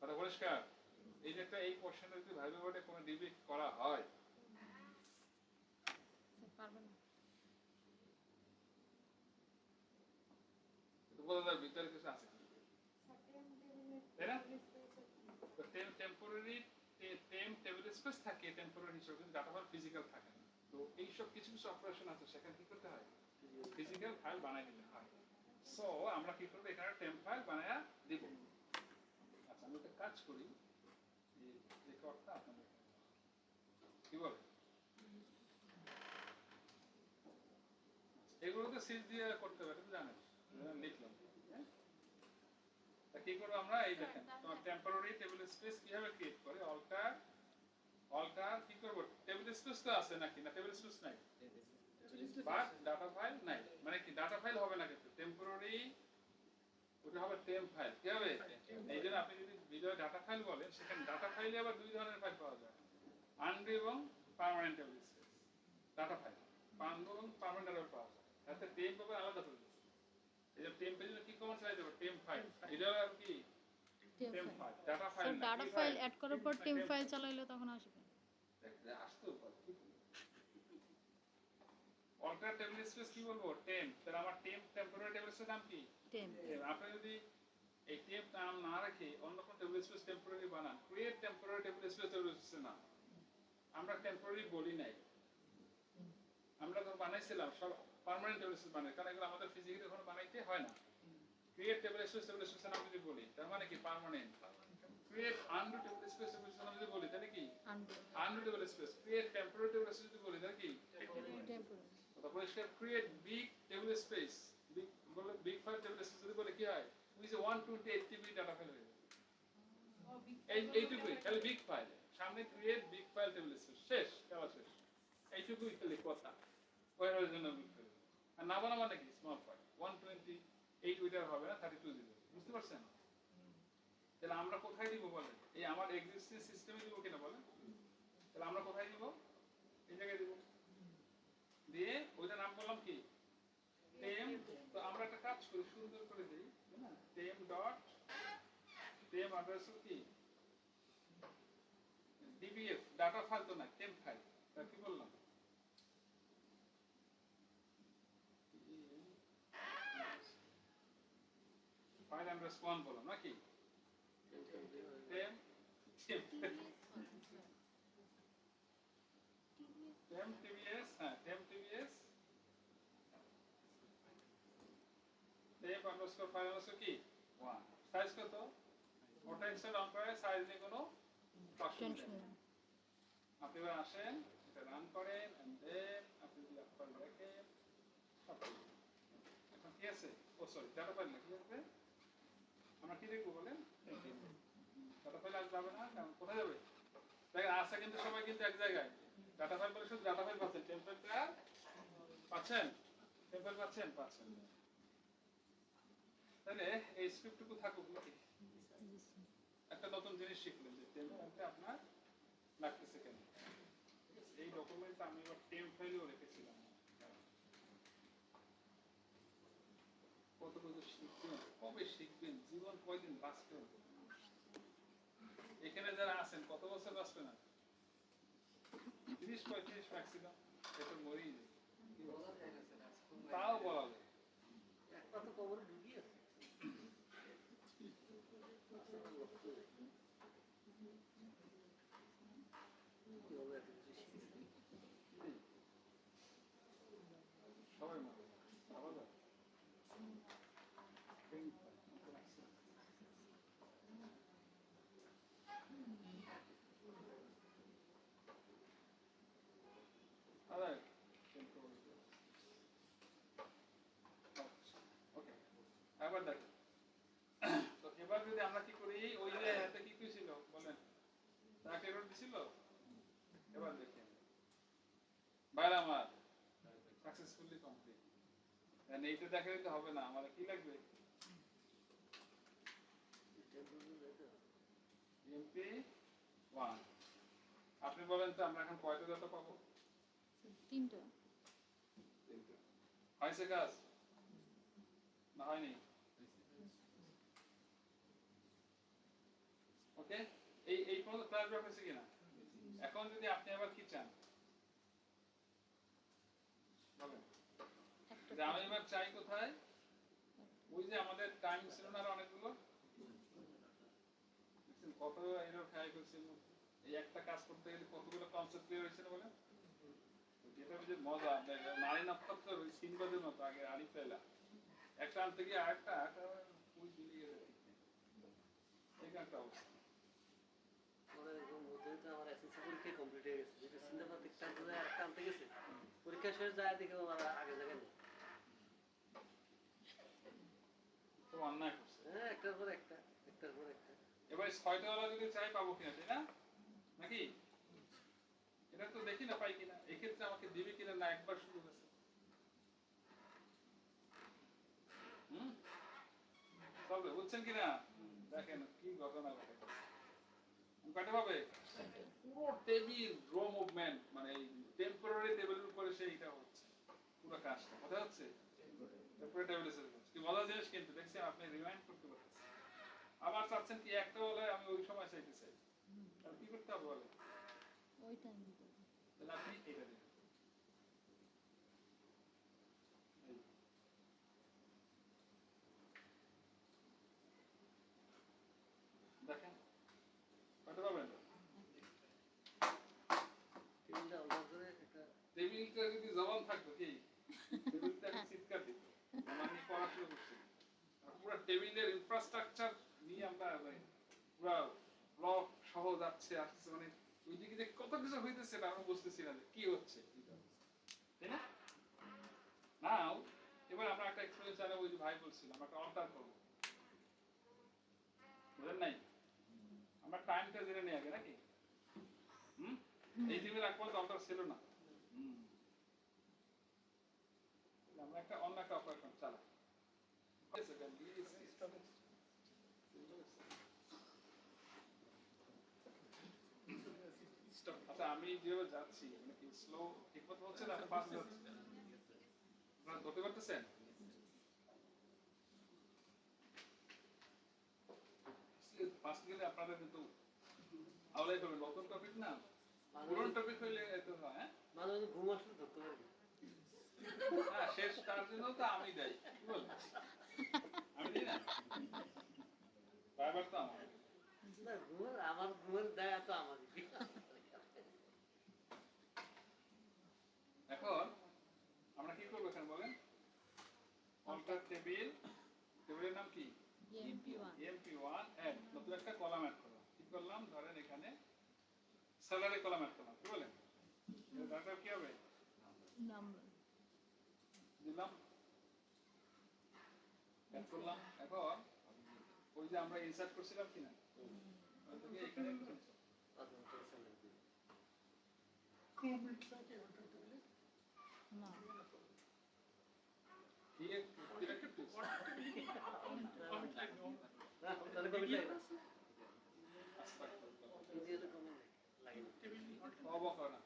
কথা পরিষ্কার এই যে একটা এই কোশ্চেনটা যদি ভাইবা বোর্ডে কোনো ডিবেট করা হয় পারবে না তো বোঝা যায় ভিতরে কিছু আছে তাই না তো টেম্পোরারি টেম টেবিল স্পেস থাকে টেম্পোরারি হিসেবে কিন্তু ডাটা ফাইল ফিজিক্যাল থাকে না তো এইসব কিছু কিছু অপারেশন আছে সেখানে কি করতে হয় ফিজিক্যাল ফাইল বানাই দিতে হয় সো আমরা কি করব এখানে টেম্প ফাইল বানায়া দিব আচ্ছা আমি একটা কাজ করি এই রেকর্ডটা আপনাদের কি বলে এগুলো তো সিল দিয়ে করতে পারে জানেন লিখলাম হ্যাঁ তা কি করব আমরা এই দেখেন তোমার টেম্পোরারি টেবিল স্পেস কিভাবে ক্রিয়েট করে অল্টার কি করব টেবিল স্পেস তো আছে নাকি না টেবিল স্পেস নাই বাট ডাটা ফাইল নাই মানে কি ডাটা ফাইল হবে না কিন্তু টেম্পোরারি ওটা হবে টেম্প ফাইল কি হবে এই জন্য আপনি যদি ভিডিও ডাটা ফাইল বলেন সেখানে ডাটা ফাইলে আবার দুই ধরনের ফাইল পাওয়া যায় আনডু এবং permanent table space data file undo এবং পার্মানেন্ট পাওয়া যায় তাতে টেম্প হবে আলাদা করে এই যে টেম্প এর জন্য কি কমান্ড চাই দেব টেম্প ফাইল এটা আর কি temp file data file sir data file add করার পর টেম্প ফাইল চালাইলে তখন আসবে দেখতে আসতো অল্টার টেবিল স্পেস কি বলবো টেম্প তাহলে আমার টেম্প টেম্পোরারি টেবিল স্পেস নাম কি টেম্প আপনি যদি এই টেম্প নাম না রেখে অন্য কোন টেবিল স্পেস টেম্পোরারি বানান create temporary table space table space না আমরা টেম্পোরারি বলি নাই আমরা তো বানাইছিলাম সব পার্মানেন্ট টেবিল স্পেস বানাই কারণ এগুলো আমাদের ফিজিক্যালি কোনো বানাইতে হয় না ক্রিয়েট টেবিল স্পেস নাম যদি বলি তার মানে কি permanent create undo table space নাম যদি বলি তাহলে কি undo table space create temporary table space যদি বলি তাহলে কি টেম্পোরারি তারপরে create big table space big বলে বিগ ফাইল টেবিল স্পেস যদি বলে কি হয় উইজ 128 টিবি ডাটা ফাইল হয়ে এইটুকুই খালি বিগ ফাইল সামনে create big file table space শেষ খেলা শেষ এইটুকুই খালি কথা ওয়ার জন্য আর না বলা মানে কি স্মল ফাইল 128 উইটার হবে না 32 জিবি বুঝতে পারছেন তাহলে আমরা কোথায় দিব বলেন এই আমার এক্সিস্টিং সিস্টেমে দিব কিনা বলেন তাহলে আমরা কোথায় দিব এই জায়গায় দিব দিয়ে ওইটা নাম বললাম কি টেম তো আমরা একটা কাজ করি সুন্দর করে দেই না টেম ডট টেম আন্ডারস্কোর কি ডিবিএফ ডাটা ফাইল তো না টেম ফাইল তার কি বললাম ফাইল আন্ডারস্কোর বললাম নাকি টেম টেম টিভিএস, হ্যাঁ temp TVS temp underscore file underscore কি 1 সাইজ কত ওটা এক্সেল রান করে সাইজ নিয়ে কোনো টেনশন নেই। আপনি এবার আসেন এটা রান করেন এন্ড দেন আপনি যদি আপনার দেখেন সব ঠিক আছে। এখন কি আছে ও সরি ডাটা ফাইল না কি আছে আমরা কি দেখবো বলেন ডাটা ফাইল আজ যাবে না কারণ কোথায় যাবে দেখেন আসছে কিন্তু সবাই কিন্তু এক জায়গায় ডাটা ফাইল বলে শুধু ডাটা ফাইল পাচ্ছেন টেম্পলেটটা পাচ্ছেন টেম্পলেট পাচ্ছেন তাহলে এই স্ক্রিপ্টটুকু থাকুক নাকি একটা নতুন জিনিস শিখলেন যে টেম্পলেটটা আপনার লাগতেছে কেন এই ডকুমেন্ট আমি এবার টেম্প ফাইলেও রেখেছিলাম কত কত শিখবেন কবে শিখবেন জীবন কয়দিন বাঁচবেন এখানে যারা আছেন কত বছর বাঁচবেন না 30-35 ম্যাক্সিমাম এটা মরেই যায় বলা যায় না স্যার আজকে তাও বলা যায় একটা তো কবরে ঢুকিয়ে আছে কিভাবে এত কিছু শিখেছি সবাই মরে ভাবা যায় আরে ওকে এবার দেখো তো এবার যদি আমরা কি করি ওই যে হাতে কি কি ছিল বলেন তাকে এরর দিছিল এবার দেখেন বাইরে আমার সাকসেসফুলি কমপ্লিট এন্ড এইটা দেখা দিতে হবে না আমাদের কি লাগবে এমপি 1 আপনি বলেন তো আমরা এখন কয়টা ডাটা পাবো 3টা। তিনটে হয়েছে কাজ না হয়নি ওকে এই পর্যন্ত ক্লাস ড্রপ হয়েছে কিনা এখন যদি আপনি আবার কি চান বলেন যে আমি এবার চাই কোথায় ওই যে আমাদের টাইম ছিল না অনেকগুলো দেখছেন কত এরর খাই করছিল এই একটা কাজ করতে গেলে কতগুলো কনসেপ্ট ক্লিয়ার হয়েছিল বলে যেটা যে মজা নারী নক্ষত্র ওই সিনবাদের মতো আগে আড়ি ফেলা একটা আনতে গিয়ে আরেকটা ওই দিকে গেছে ঠিক একটা অবস্থা আমার এসএসসি পরীক্ষা কমপ্লিট হয়ে গেছে যেটা সিনেমা দেখতে একটা আনতে গেছে পরীক্ষা শেষ যায় দেখে আমার আগে জায়গায় নেই তো অন্যায় করছে হ্যাঁ একটার পর একটা এবার 6টা ওয়ালা যদি চাই পাবো কিনা তাই না নাকি এটা তো দেখি না পাই কিনা এই ক্ষেত্রে আমাকে দিবে কিনা না একবার শুরু হয়েছে তবে বুঝছেন কিনা দেখেন কি ঘটনা ঘটে কয়টা পাবে পুরো টেবিল ড্র মুভমেন্ট মানে টেম্পোরারি টেবিলের উপরে সেইটা হচ্ছে পুরো কাজটা কথা হচ্ছে টেম্পোরারি টেবিলে সেট হচ্ছে কি মজার জিনিস কিন্তু দেখছি আপনি রিমাইন্ড করতে পারতেছেন আবার চাচ্ছেন কি একটা বলে আমি ওই সময় চাইতে চাই তাহলে কি করতে হবে বলে ওই টাইম তাহলে আপনি এটা দিন দেখেন কত পাবেন টেবিলটা অর্ডার করে একটা টেবিলটা যদি জবান থাকতো কি টেবিলটা আমি চিৎকার দিত আমি পড়াশোনা করছি আর পুরো টেবিলের ইনফ্রাস্ট্রাকচার নিয়ে আমরা পুরো ব্লক সহ যাচ্ছে আসছে মানে ওই দিকে যে কত কিছু হইতেছে না আমরা বুঝতেছি না যে কি হচ্ছে তাই না নাও এবার আমরা একটা এক্সপেরিয়েন্স চালাবো ওই যে ভাই বলছিল আমরা একটা অল্টার করবো বুঝলেন নাই আমরা টাইমটা জেনে নিই আগে নাকি এই টেবিল এক পর্যন্ত অল্টার ছিল না আমরা একটা অন্য একটা অপারেশন চালাই আচ্ছা আমি যেভাবে যাচ্ছি মানে কি স্লো ঠিক মতো হচ্ছে না ফাস্ট যাচ্ছে আপনারা ধরতে পারতেছেন ফাস্ট গেলে আপনারা কিন্তু আওলাই করবেন নতুন টপিক না পুরনো টপিক হইলে এত হয় হ্যাঁ মাঝে মাঝে ঘুম আসলে ধরতে পারবি হ্যাঁ শেষ তার জন্য তো আমি দেই কি বল আমি দিই না বারবার তো আমার না ঘুমের আমার ঘুমের দেয় তো আমারই অল্টার টেবিল, টেবিলের নাম কি? MP1 MP1 অ্যাড, নতুন একটা কলাম অ্যাড করলাম। কি করলাম? ধরেন এখানে স্যালারি কলাম অ্যাড করলাম। কি বলেন? এর ডাটা কি হবে? নাম্বার দিলাম, অ্যাড করলাম। এখন ওই যে আমরা ইনসার্ট করছিলাম কিনা, ওই থেকে এখানে না কি ডিরেক্টর টুলস তাহলে কবি অবাক হয় না।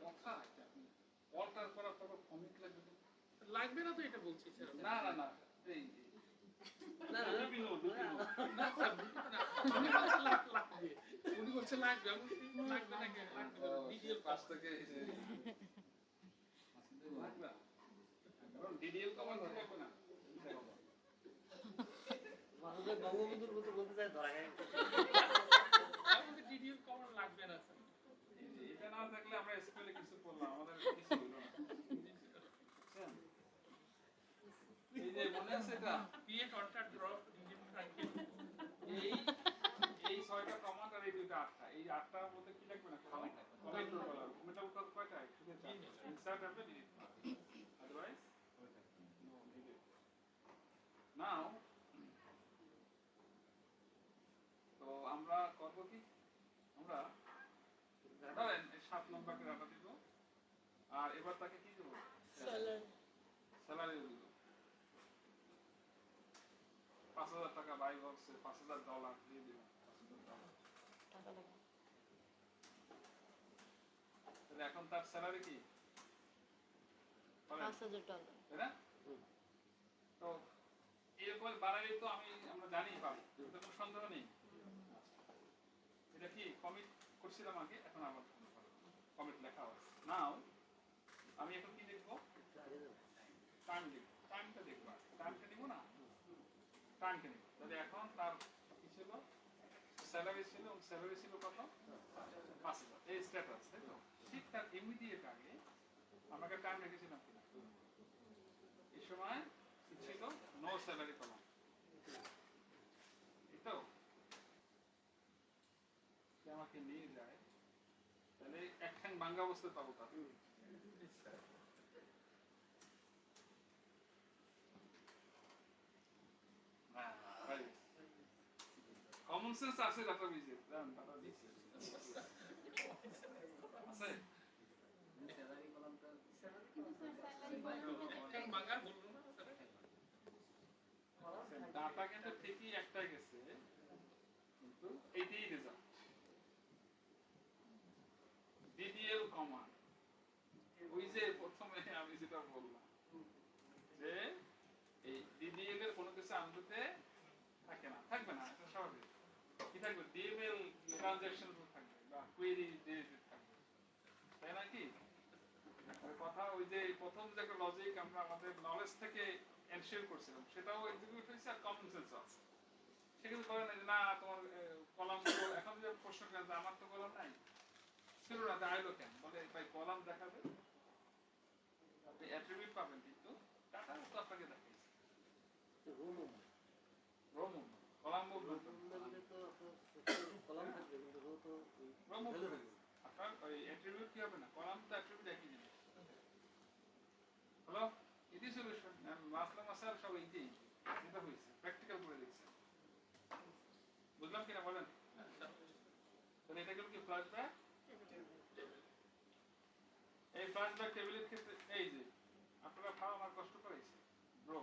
কথা এটা অল্টার করার পর কমিট লাগবে তো? লাগবে না তো, এটা বলছি স্যার। না না না, এই না দুটি নোট, দুটি নোট। না স্যার, উনি বলছে লাগবে, উনি বলছে লাগবে, আমি বলছি লাগবে না কেন, লাগবে না, ডিটেইল পাঁচ থেকে এই যে লাগবে না। কারণ ডিডিএল কমান্ড লাগবে না। মানুষের বঙ্গবন্ধুর মতো বলতে চায় ধরা খায়। আমাদের ডিটেইল কমন লাগবে না স্যার। এটা না থাকলে আমরা স্কুলে কিছু করলাম, আমাদের কিছু হলো না। বুঝছেন? এই যে মনে আছে এটা, create alter drop engine truncate, এই এই 6টা কমান্ড আর এই দুইটা 8টা, এই 8টার মধ্যে কি লাগবে না? কমেন্ট কমেন্ট বলা মেটাল কত কয়টা? শুধু ইনসার্ট হবে, ডিলিট হবে, আদারওয়াইজ নো নিডেড। নাও তো আমরা করব কি, আমরা ধরেন 7 নম্বরকে ডাটা দিব, আর এবার তাকে কি দেব? স্যালারি দিব। 5000 টাকা বাই বক্সে $5000 দিয়ে দিলাম। $5000 টাকা লাগে তাহলে এখন তার স্যালারি কি? বলেন, $5000 তাই না? তো এরপর বাড়ালে তো আমরা জানি পাবো, এটা কোনো সন্দেহ নেই। এটা কি কমিট করছিলাম আগে, এখন আবার কমিট লেখা আছে। নাও আমি এখন কি দেখবো? টাইম দেখবো। টাইমটা দেখবো, টাইমটা নিব না, টাইমটা নিব। তাহলে এখন তার কি ছিল? স্যালারি ছিল, স্যালারি ছিল কত? 5000। এই স্ট্যাটাস, তাই তো? ঠিক তার ইমিডিয়েট আগে আমাকে টাইম রেখেছিলাম কিনা? এই সময় কি ছিল? নো স্যালারি কলাম, এই তো? সে আমাকে নিয়ে যায়, তাহলে এক ঠ্যাং ভাঙ্গা অবস্থায় পাবো তার। কমন সেন্স আছে ডাটা বেজে, ডাটা দিচ্ছে আছে। স্যালারি কলামটা বাংলা বলবো না স্যার। ডাটা কিন্তু ঠিকই একটাই গেছে, কিন্তু এইটাই রেজাল্ট। ডিডিএল কমান্ড, ওই যে প্রথমে আমি যেটা বললাম যে এই ডিডিএল এর কোনো কিছু আনতে থাকে না, থাকবে না, এটা স্বাভাবিক। কি থাকবে? ডিএমএল ট্রানজাকশন থাকবে বা কোয়েরি রিলেটেড থাকবে, তাই না? কি কথা, ওই যে প্রথম যে একটা লজিক আমরা আমাদের নলেজ থেকে এনশিওর করছিলাম, সেটাও এক্সিকিউট হয়েছে, আর কমন সেন্স আছে। সে কিন্তু বলে না যে না তোমার কলাম, এখন যে প্রশ্ন করেন যে আমার তো কলাম নাই, ছিল না, আইলো কেন? বলে ভাই কলাম দেখাবে, আপনি অ্যাট্রিবিউট পাবেন, কিন্তু ডাটা তো আপনাকে দেখাইছে। রোম কলাম মুভমেন্ট, কলাম থাকবে কিন্তু রো তো রোম মুভমেন্ট আপনার ওই অ্যাট্রিবিউট কি হবে না? কলাম তো অ্যাট্রিবিউট একই জিনিস। হ্যালো, এটি সলিউশন। মাসলা মাসাল সব এইটাই, যেটা হয়েছে প্র্যাকটিক্যাল করে দেখছে। বুঝলাম কিনা বলেন? তাহলে এটা গেল কি ফ্ল্যাশব্যাক। এই ফ্ল্যাশব্যাক টেবিলের ক্ষেত্রে এই যে আপনারা ভালো আমার কষ্ট করেছে ব্রো,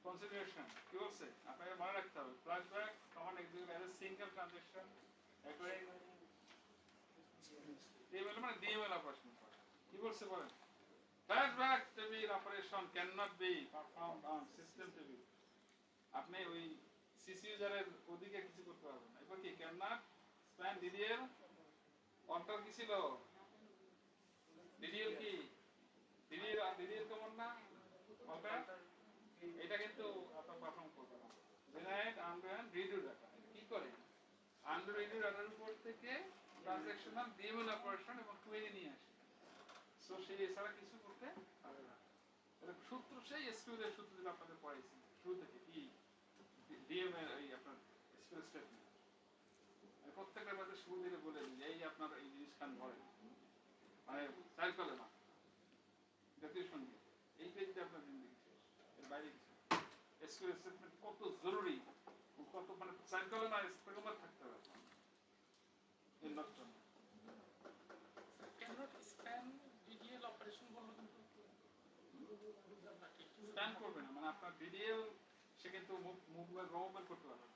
কনসিডারেশন কি বলছে আপনাকে মনে রাখতে হবে। Flashback command execute as a single transaction, একবারে ডিএমএল মানে ডিএমএল অপারেশন করে। কি বলছে বলেন? Flashback table operation cannot be performed on system table. আপনি ওই সিসি ইউজারের ওদিকে কিছু করতে পারবেন না। এবার কি cannot span DDL অল্টার কি ছিল? DDL কি? DDL কেমন না? অল্টার এটা কিন্তু আপনার পারফর্ম করবে না। Generate undo and redo data কি করে? আনডু রিডু ডাটার উপর থেকে ট্রানজ্যাকশনাল ডিএমএল অপারেশন এবং কোয়েরি নিয়ে আসে। সো সেই এছাড়া কিছু করতে পারে না। এটা সূত্র সেই এসকিউএল এর সূত্র যেটা আপনাদের পড়াইছি শুরু থেকে কি ডিএম এর এই আপনার এসকিউএল স্টেটমেন্ট প্রত্যেকটা মধ্যে শুরু থেকে বলে দিই এই আপনার এই জিনিসখান ধরেন মানে সাইকেলে না জাতীয় সঙ্গীত এই পেজটা আপনার জিন্দিগি শেষ এর বাইরে কিছু এসকিউএল স্টেটমেন্ট কত জরুরি কত মানে সাইকেলে না ইস্তেগমার থাকতে হবে এর লক্ষণ ক্যানট স্প্যান ডিডিএল অপারেশন বললো কিন্তু স্ট্যান্ড করবে না মানে আপনার ডিডিএল সে কিন্তু মুভমেন্ট করতে পারবে না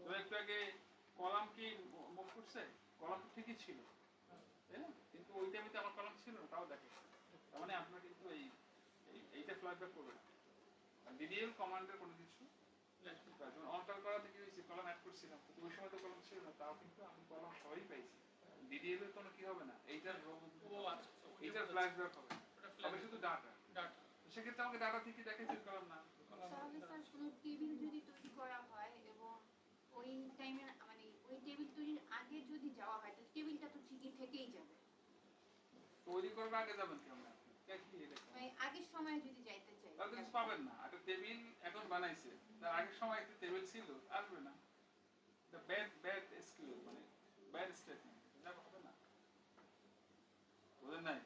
তো একটু আগে কলাম কি মুভ করছে কলাম তো ঠিকই ছিল তাই না কিন্তু ওই টাইমে আমার কলাম ছিল না তাও দেখে তার মানে আপনার কিন্তু এইটা ফ্ল্যাশব্যাক করবে না ডিডিএল কমান্ডের কোনো কিছু অল্টার করাতে কি হয়েছে কলাম অ্যাড করছিলাম কিন্তু ওই সময় তো কলাম ছিল না তাও কিন্তু আমি কলাম সবই পাইছি ডিডিএল এর কোনো কি হবে না এইটার ও আচ্ছা এইটার ফ্ল্যাশব্যাক হবে ওটা তবে শুধু ডাটা ডাটা সেক্ষেত্রে আমাকে ডাটা থেকে দেখাইতে কলাম না তাহলে স্যার কোনো টেবিল যদি তৈরি করা হয় এবং ওই টাইমে মানে ওই টেবিল তৈরির আগে যদি যাওয়া হয় তাহলে টেবিলটা তো ঠিকই থেকেই যাবে তৈরি করবে আগে যাবেন কেমন মানে আগের সময় যদি যাইতে চাই তাহলে কিছু পাবেন না একটা টেবিল এখন বানাইছে তার আগের সময় একটা টেবিল ছিল আসবে না দ্য ব্যাড এসকিউএল মানে ব্যাড স্টেটমেন্ট এটা হবে না বুঝেন নাই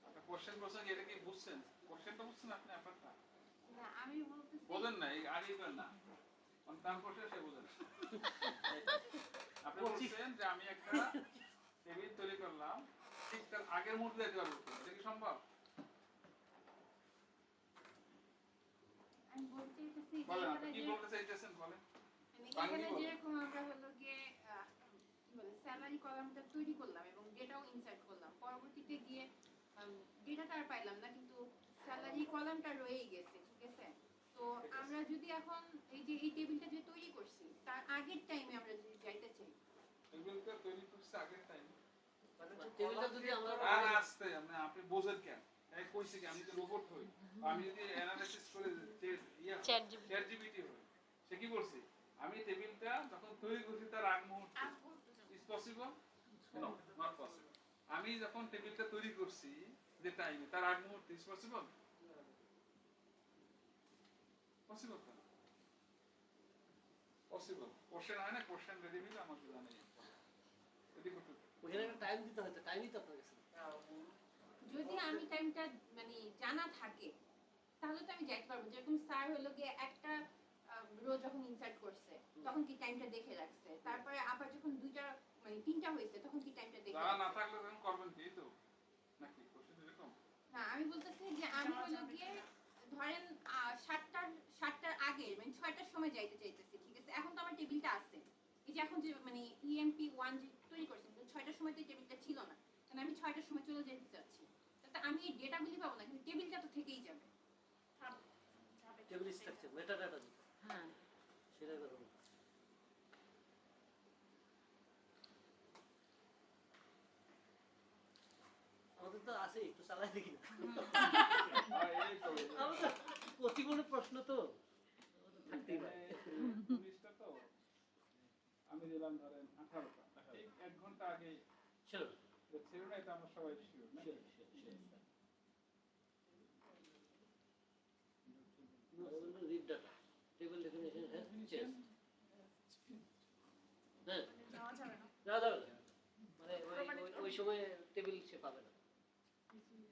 একটা কোশ্চেন করছেন এটা কি বুঝছেন কোশ্চেনটা বুঝছেন আপনি আপনারটা না আমি বলতেছি বোঝেন না এই আগেই করেন না তার কোশ্চেন সে বোঝেন আপনি বলছেন যে আমি একটা টেবিল তৈরি করলাম ঠিক তার আগের মুহূর্তে যেতে পারবো এটা কি সম্ভব আমি বলতে চাইতেছি যে বলেন এখানে আপনি কি যে বলতে চাইতেছেন বলেন মানে এখানে যেরকম আমরা হলো গিয়ে কি বলে স্যালারি কলামটা তৈরি করলাম এবং ডেটাও ইনসার্ট করলাম পরবর্তীতে গিয়ে ডেটাটা আর পাইলাম না কিন্তু স্যালারি কলামটা রয়েই গেছে ঠিক আছে তো আমরা যদি এখন এই যে এই টেবিলটা যে তৈরি করছি তার আগের টাইমে আমরা যদি যাইতে চাই টেবিলটা তৈরি করছে আগের টাইম মানে টেবিলটা যদি আমরা আর আসতে আপনি বোঝেন কেন এই কইছে কি আমি তো রোবট হই আমি যদি অ্যানালাইসিস করে যে চ্যাট জিপিটি হই সে কি বলছে আমি টেবিলটা যখন তৈরি করছি তার আগ মুহূর্তে is possible no not possible আমি যখন টেবিলটা তৈরি করছি যে টাইমে তার আগ মুহূর্তে ইজ পসিবল পসিবল কেন পসিবল কোশ্চেন হয় না কোশ্চেন রেডি মিলে আমাকে জানাই রেডি করতে ওখানে একটা টাইম দিতে হয় তো টাইমই তো আপনার কাছে যদি আমি টাইমটা মানে জানা থাকে তাহলে তো আমি যাইতে পারবো যেরকম স্যার হলো গিয়ে একটা রো যখন ইনসার্ট করছে তখন কি টাইমটা দেখে রাখছে তারপরে আবার যখন দুইটা মানে তিনটা হয়েছে তখন কি টাইমটা দেখে যারা না রাখছে থাকলে তখন করবেন কি তো নাকি কোশ্চেন এরকম না আমি বলতেছি যে আমি হলো গিয়ে ধরেন 7টার আগে মানে 6টার সময় যাইতে চাইতেছি ঠিক আছে এখন তো আমার টেবিলটা আছে এই যে এখন যে মানে ইএমপি 1 যে তৈরি করছেন তো 6টার সময় তো এই টেবিলটা ছিল না কারণ আমি 6টার সময় চলে যেতে চাচ্ছি তাতে আমি এই ডেটাগুলি পাবো না কিন্তু টেবিলটা তো থেকেই যাবে টেবিল স্ট্রাকচার মেটা ডাটা হ্যাঁ সেটাই কথা বলছি। আমাদের তো আছে একটু চালাই দেখি না এই তো আমরা প্রতিগুলো প্রশ্ন তো থাকতেই পারে পুলিশটা তো আমি দিলাম ধরেন 18টা এই 1 ঘন্টা আগে ছিল ছিল না এটা আমরা সবাই শিওর না read data table definition has change হ্যাঁ যাওয়া যাবে না যাওয়া যাবে না মানে ওই সময় টেবিল সে পাবে না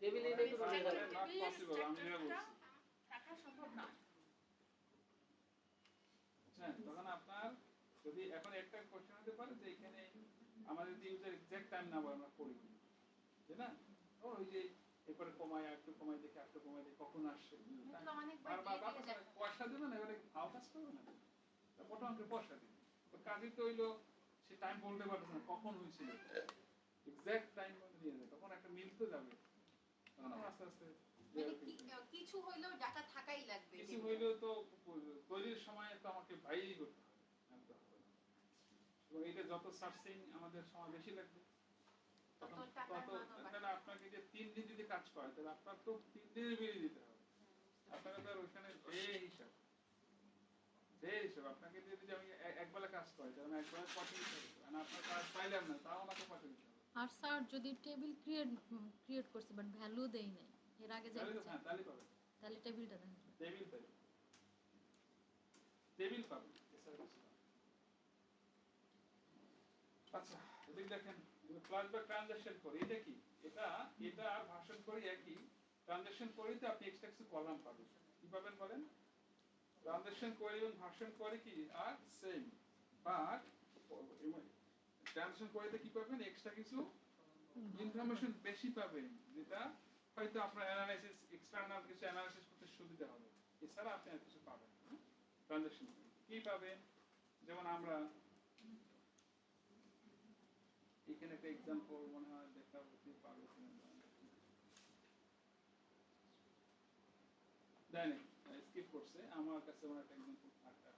টেবিল এনে তো বলে যাবে নট পসিবল আমি যেটা বলছি থাকা সম্ভব না হ্যাঁ তখন আপনার যদি এখন একটা কোশ্চেন হতে পারে যে এখানে আমাদের যে ইউজার এক্সাক্ট টাইম না আমরা করি তাই না ওই যে এরপরে কমায় একটু কমায় দেখে একটু কমায় দেখে কখন আসছে বারবার পয়সা দেবে না এবারে ভাও কাজ করবে না মোটা অঙ্কের পয়সা দিবে তো কাজই তো হইলো সে টাইম বলতে পারবে না কখন হয়েছিল এক্সাক্ট টাইম দিয়ে দেবে তখন একটা মিল তো যাবে তখন আমরা আস্তে আস্তে মানে কিছু হইলেও ডাটা থাকাই লাগবে কিছু হইলেও তো তৈরির সময় তো আমাকে ভাইই করতে হবে জানতে হবে এবং এটা যত সার্চিং আমাদের সময় বেশি লাগবে তখন তাহলে আপনাকে যে 3 দিন যদি কাজ করে তাহলে আপনার তো 3 দিনের বিল দিতে হবে আপনাকে তো ওইখানে হিসাব আপনাকে যদি আমি একবেলা কাজ করি তাহলে আমি একবেলা পয়সা দিতে হবে আর আপনার কাজ পাইলাম না তাও আমাকে পয়সা দিতে হবে আর স্যার যদি টেবিল ক্রিয়েট করছে বাট ভ্যালু দেই নাই এর আগে তাহলে যাই তো হ্যাঁ তাহলে পাবেন তাহলে টেবিলটা দেন টেবিল পাবেন টেবিল পাবেন এছাড়া কিছু পাবেন। আচ্ছা এদিক দেখেন ফ্ল্যাশব্যাক ট্রানজাকশন করি এটা কি এটা এটা আর ভাষণ করি একই ট্রানজাকশন করি তো আপনি এক্সট্রা কিছু কলাম পাবেন কি পাবেন বলেন ট্রানজাকশন করি এবং ভাষণ করি কি আর সেম বাট ট্রানজাকশন করিতে কি পাবেন এক্সট্রা কিছু ইনফরমেশন বেশি পাবেন যেটা হয়তো আপনার অ্যানালাইসিস এক্সটার্নাল কিছু অ্যানালাইসিস করতে সুবিধা হবে এছাড়া আপনি আর কিছু পাবেন ট্রানজাকশন কি পাবেন যেমন আমরা এখানে একটা এক্সাম্পল মনে হয় দেখা হতে পারবে দেন স্কিপ করছে আমার কাছে মনে একটা এক্সাম্পল থাকতে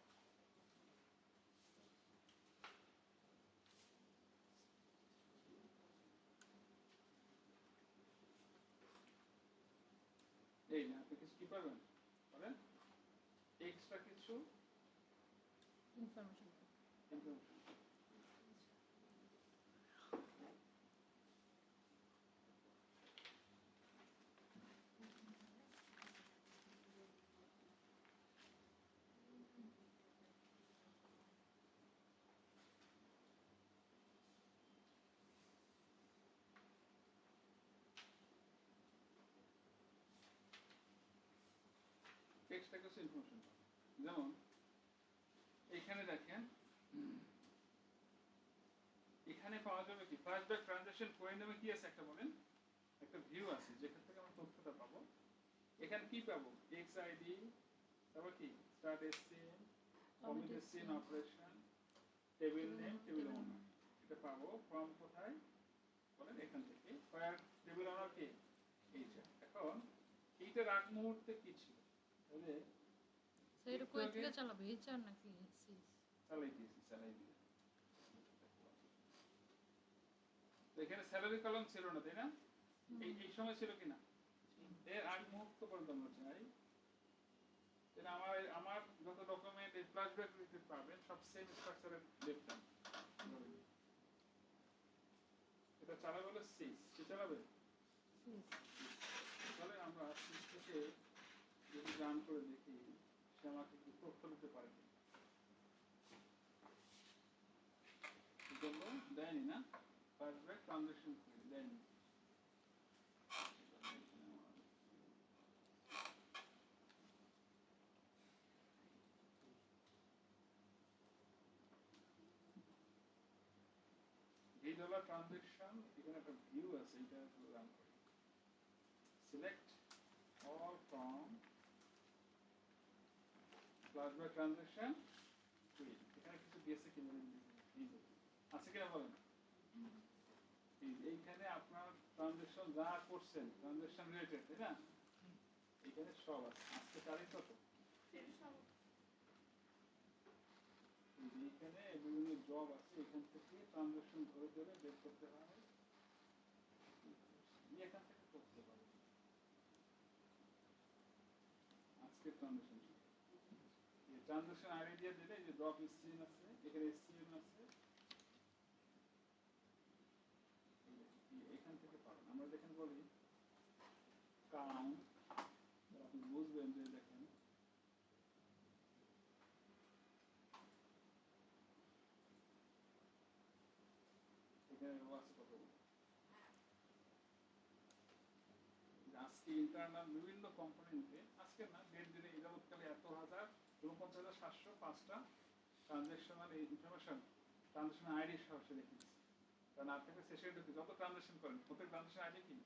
এই না আপনি কিছু কি পাবেন বলেন এক্সট্রা কিছু ইনফরমেশন ইনফরমেশন এক্সট্রা কিছু ইনফরমেশন যেমন এখানে দেখেন এখানে পাওয়া যাবে কি ফ্ল্যাশব্যাক ট্রানজাকশন কোয়েন নামে কি আছে একটা বলেন একটা ভিউ আছে যেখান থেকে আমরা তথ্যটা পাবো এখানে কি পাবো এক্স আইডি তারপর কি start SCN communication operation table name table owner এটা পাবো ফ্রম কোথায় বলেন এখান থেকে ফায়ার টেবিল ওনার কি এইটা এখন এইটার আগ মুহূর্তে কি ছিল তাহলে সেটা কই থেকে চালাবে এইচআর নাকি সিস চালাই দিয়ে তো এখানে স্যালারি কলাম ছিল না তাই না এই সময় ছিল কিনা এর আগ মুহূর্ত পর্যন্ত আমরা চাই তাহলে আমার যত ডকুমেন্ট এই ফ্ল্যাশব্যাক রিলেটেড পাবেন সব সেম স্ট্রাকচারের দেখতাম এটা চালাবে হলো সিস কি চালাবে তাহলে আমরা সিস থেকে যদি রান করে দেখি সে আমাকে কি তথ্য দিতে পারে জন্য দেয়নি না ফ্ল্যাশব্যাক ট্রানজাকশন করে দেয়নি এই ডলার ট্রানজাকশন এখানে একটা ভিউ আছে এটা রান করি select all from flashback transaction এখানে কিছু গেছে কিনা আছে কিনা বলেন এইখানে আপনার ট্রানজাকশন যা করছেন ট্রানজাকশন রিলেটেড তাই না এখানে সব আছে আজকে তারিখ কত এইখানে বিভিন্ন জব আছে এখান থেকে ট্রানজাকশন ধরে ধরে বের করতে হয় এখান থেকে করতে পারবে আজকে ট্রানজাকশন আইডি দিয়ে দিলে এই যে ড্রপ এসসিএন আছে এখানে এসসিএন আছে এখান থেকে পাবেন আমরা দেখেন বলি কাউন্ট আপনি বুঝবেন যে দেখেন এখানে আছে কত আজকে ইন্টারনাল বিভিন্ন কম্পোনেন্টে আজকে না দেড় দিনে এই যাবৎকালে এত হাজার ৪৯,৭০৫টা ট্রানজাকশনাল ইনফরমেশন ট্রানজাকশন আইডি সরাসরি রেখেছি কারণ আপনাকে শেষে যত ট্রানজাকশন করেন প্রত্যেক ট্রানজাকশন আইডি কি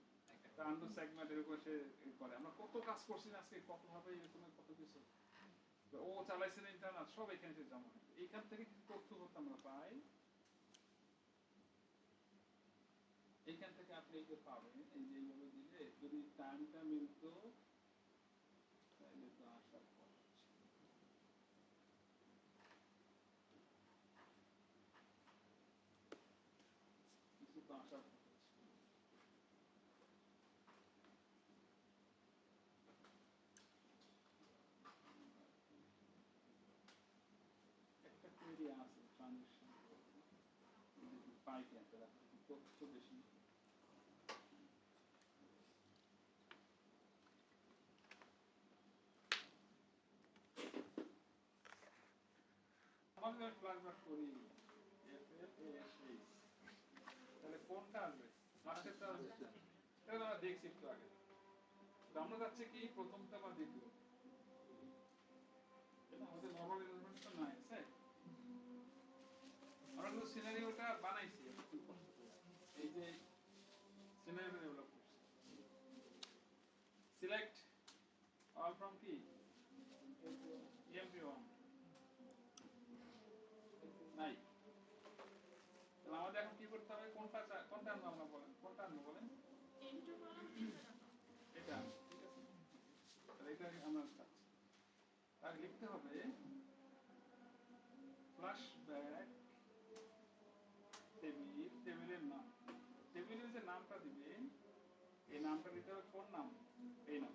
একটা আন্ডার সেগমেন্ট এরকম সে করে আমরা কত কাজ করছি না আজকে কতভাবে এরকম কত কিছু ও চালাইছেন ইন্টারনাল সব এখানে জমা হয় এইখান থেকে কিছু তথ্য আমরা পাই এইখান থেকে আপনি এই যে পাবেন এই যে এইভাবে দিলে যদি টাইমটা মিলতো তাহলে তো আসার পর কিছু তো আসার পর একটা কোয়েরি আছে ট্রানজাকশন পাই কেন তথ্য বেশি এখন যদি ফ্ল্যাশব্যাক করি FLASH, তাহলে কোনটা আসবে? লাস্টেরটা আসবে। এটা আমরা দেখছি একটু আগে। তো আমরা যাচ্ছি কি প্রথমটা বা দ্বিতীয়। এটা আমাদের নরমাল অ্যারেঞ্জমেন্ট তো নাই আছে। আমরা কিন্তু সিনারিওটা বানাইছি এই যে সিনারিও ডেভেলপ করছি। সিলেক্ট অল ফ্রম কি EMP1 নাই। তাহলে আমাদের এখন কি করতে হবে? কোনটা আনবো আমরা বলেন? কোনটা আনবো বলেন? এটা, ঠিক আছে। তাহলে এটা আমরা চাচ্ছি। আর লিখতে হবে ফ্ল্যাশব্যাক টেবিলের নাম। টেবিলের যে নামটা দিবে এই নামটা দিতে হবে কোন নাম? এই নাম।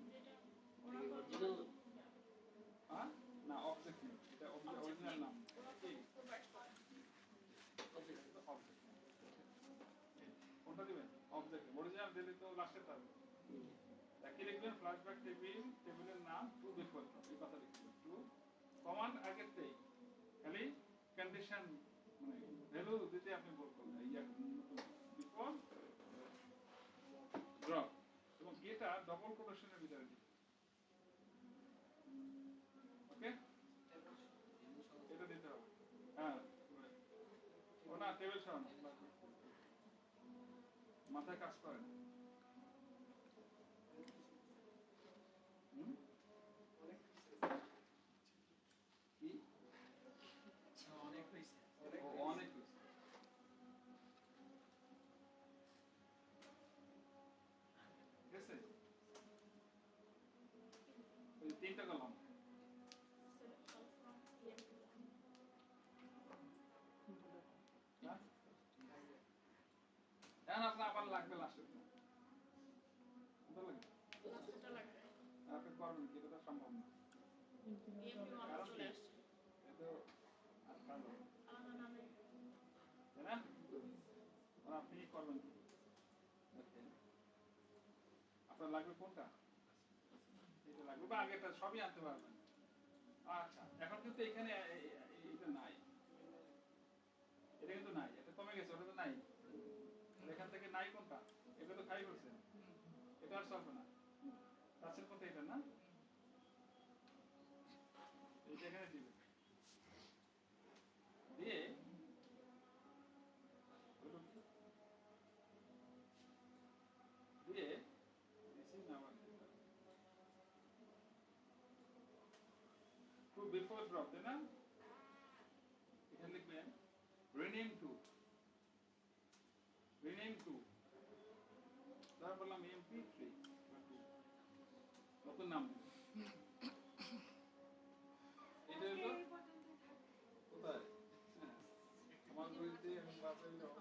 অরিজিনাল হ্যাঁ? না অবজেক্ট নেম। এটা অরিজিনাল নাম। কি? অবজেক্ট। অবজেক্ট। কোনটা দিবেন? অবজেক্ট। অরিজিনাল দিলে তো লাস্টে থাকবে। কি লিখবেন? ফ্ল্যাশব্যাক টেবিলের নাম টু বিকল্প। এই কথা লিখবেন। টু কমান্ড আগেরটাই। খালি কন্ডিশন মানে ভ্যালু দিতে আপনি ভুল করবেন। বিফোর ড্রপ এবং এটা ডবল কোটেশনের ভিতরে দিবেন। ওকে? এটা দিতে হবে। হ্যাঁ। ও না টেবিল সরানো। মাথায় কাজ করে না। হুম? কি? অনেক হয়েছে। অনেক কিছু। ঠিক আছে? ওই তিনটা কলাম। হ্যাঁ? এখন আপনার আবার লাগবে লাস্টের দিন। কোনটা লাগবে? আর আপনি করবেন কি? এটা তো সম্ভব না। কারণ কি? এটা তো আর পারবেন না। তাই না? আর আপনি করবেন কি? Okay. আপনার লাগবে কোনটা? এটা লাগবে বা আগেটা সবই আনতে পারবেন। আচ্ছা এখন কিন্তু এখানে এটা নাই। এটা কিন্তু নাই। এটা কমে গেছে। ওটা তো নাই। এখান থেকে নাই কোনটা? এটা তো খাই করছেন। এটা আর চলবে না। তাছাড়া কোনটা? এটা না? এটা এখানে দিবেন। দিয়ে দিয়ে this is our to before drop, তাই না? এখানে লিখবেন rename to তারপর বললাম MP3 নতুন নাম দিবেন। এটা হলো কোথায়? হ্যাঁ আমার বইতে আমি বাসায় যাও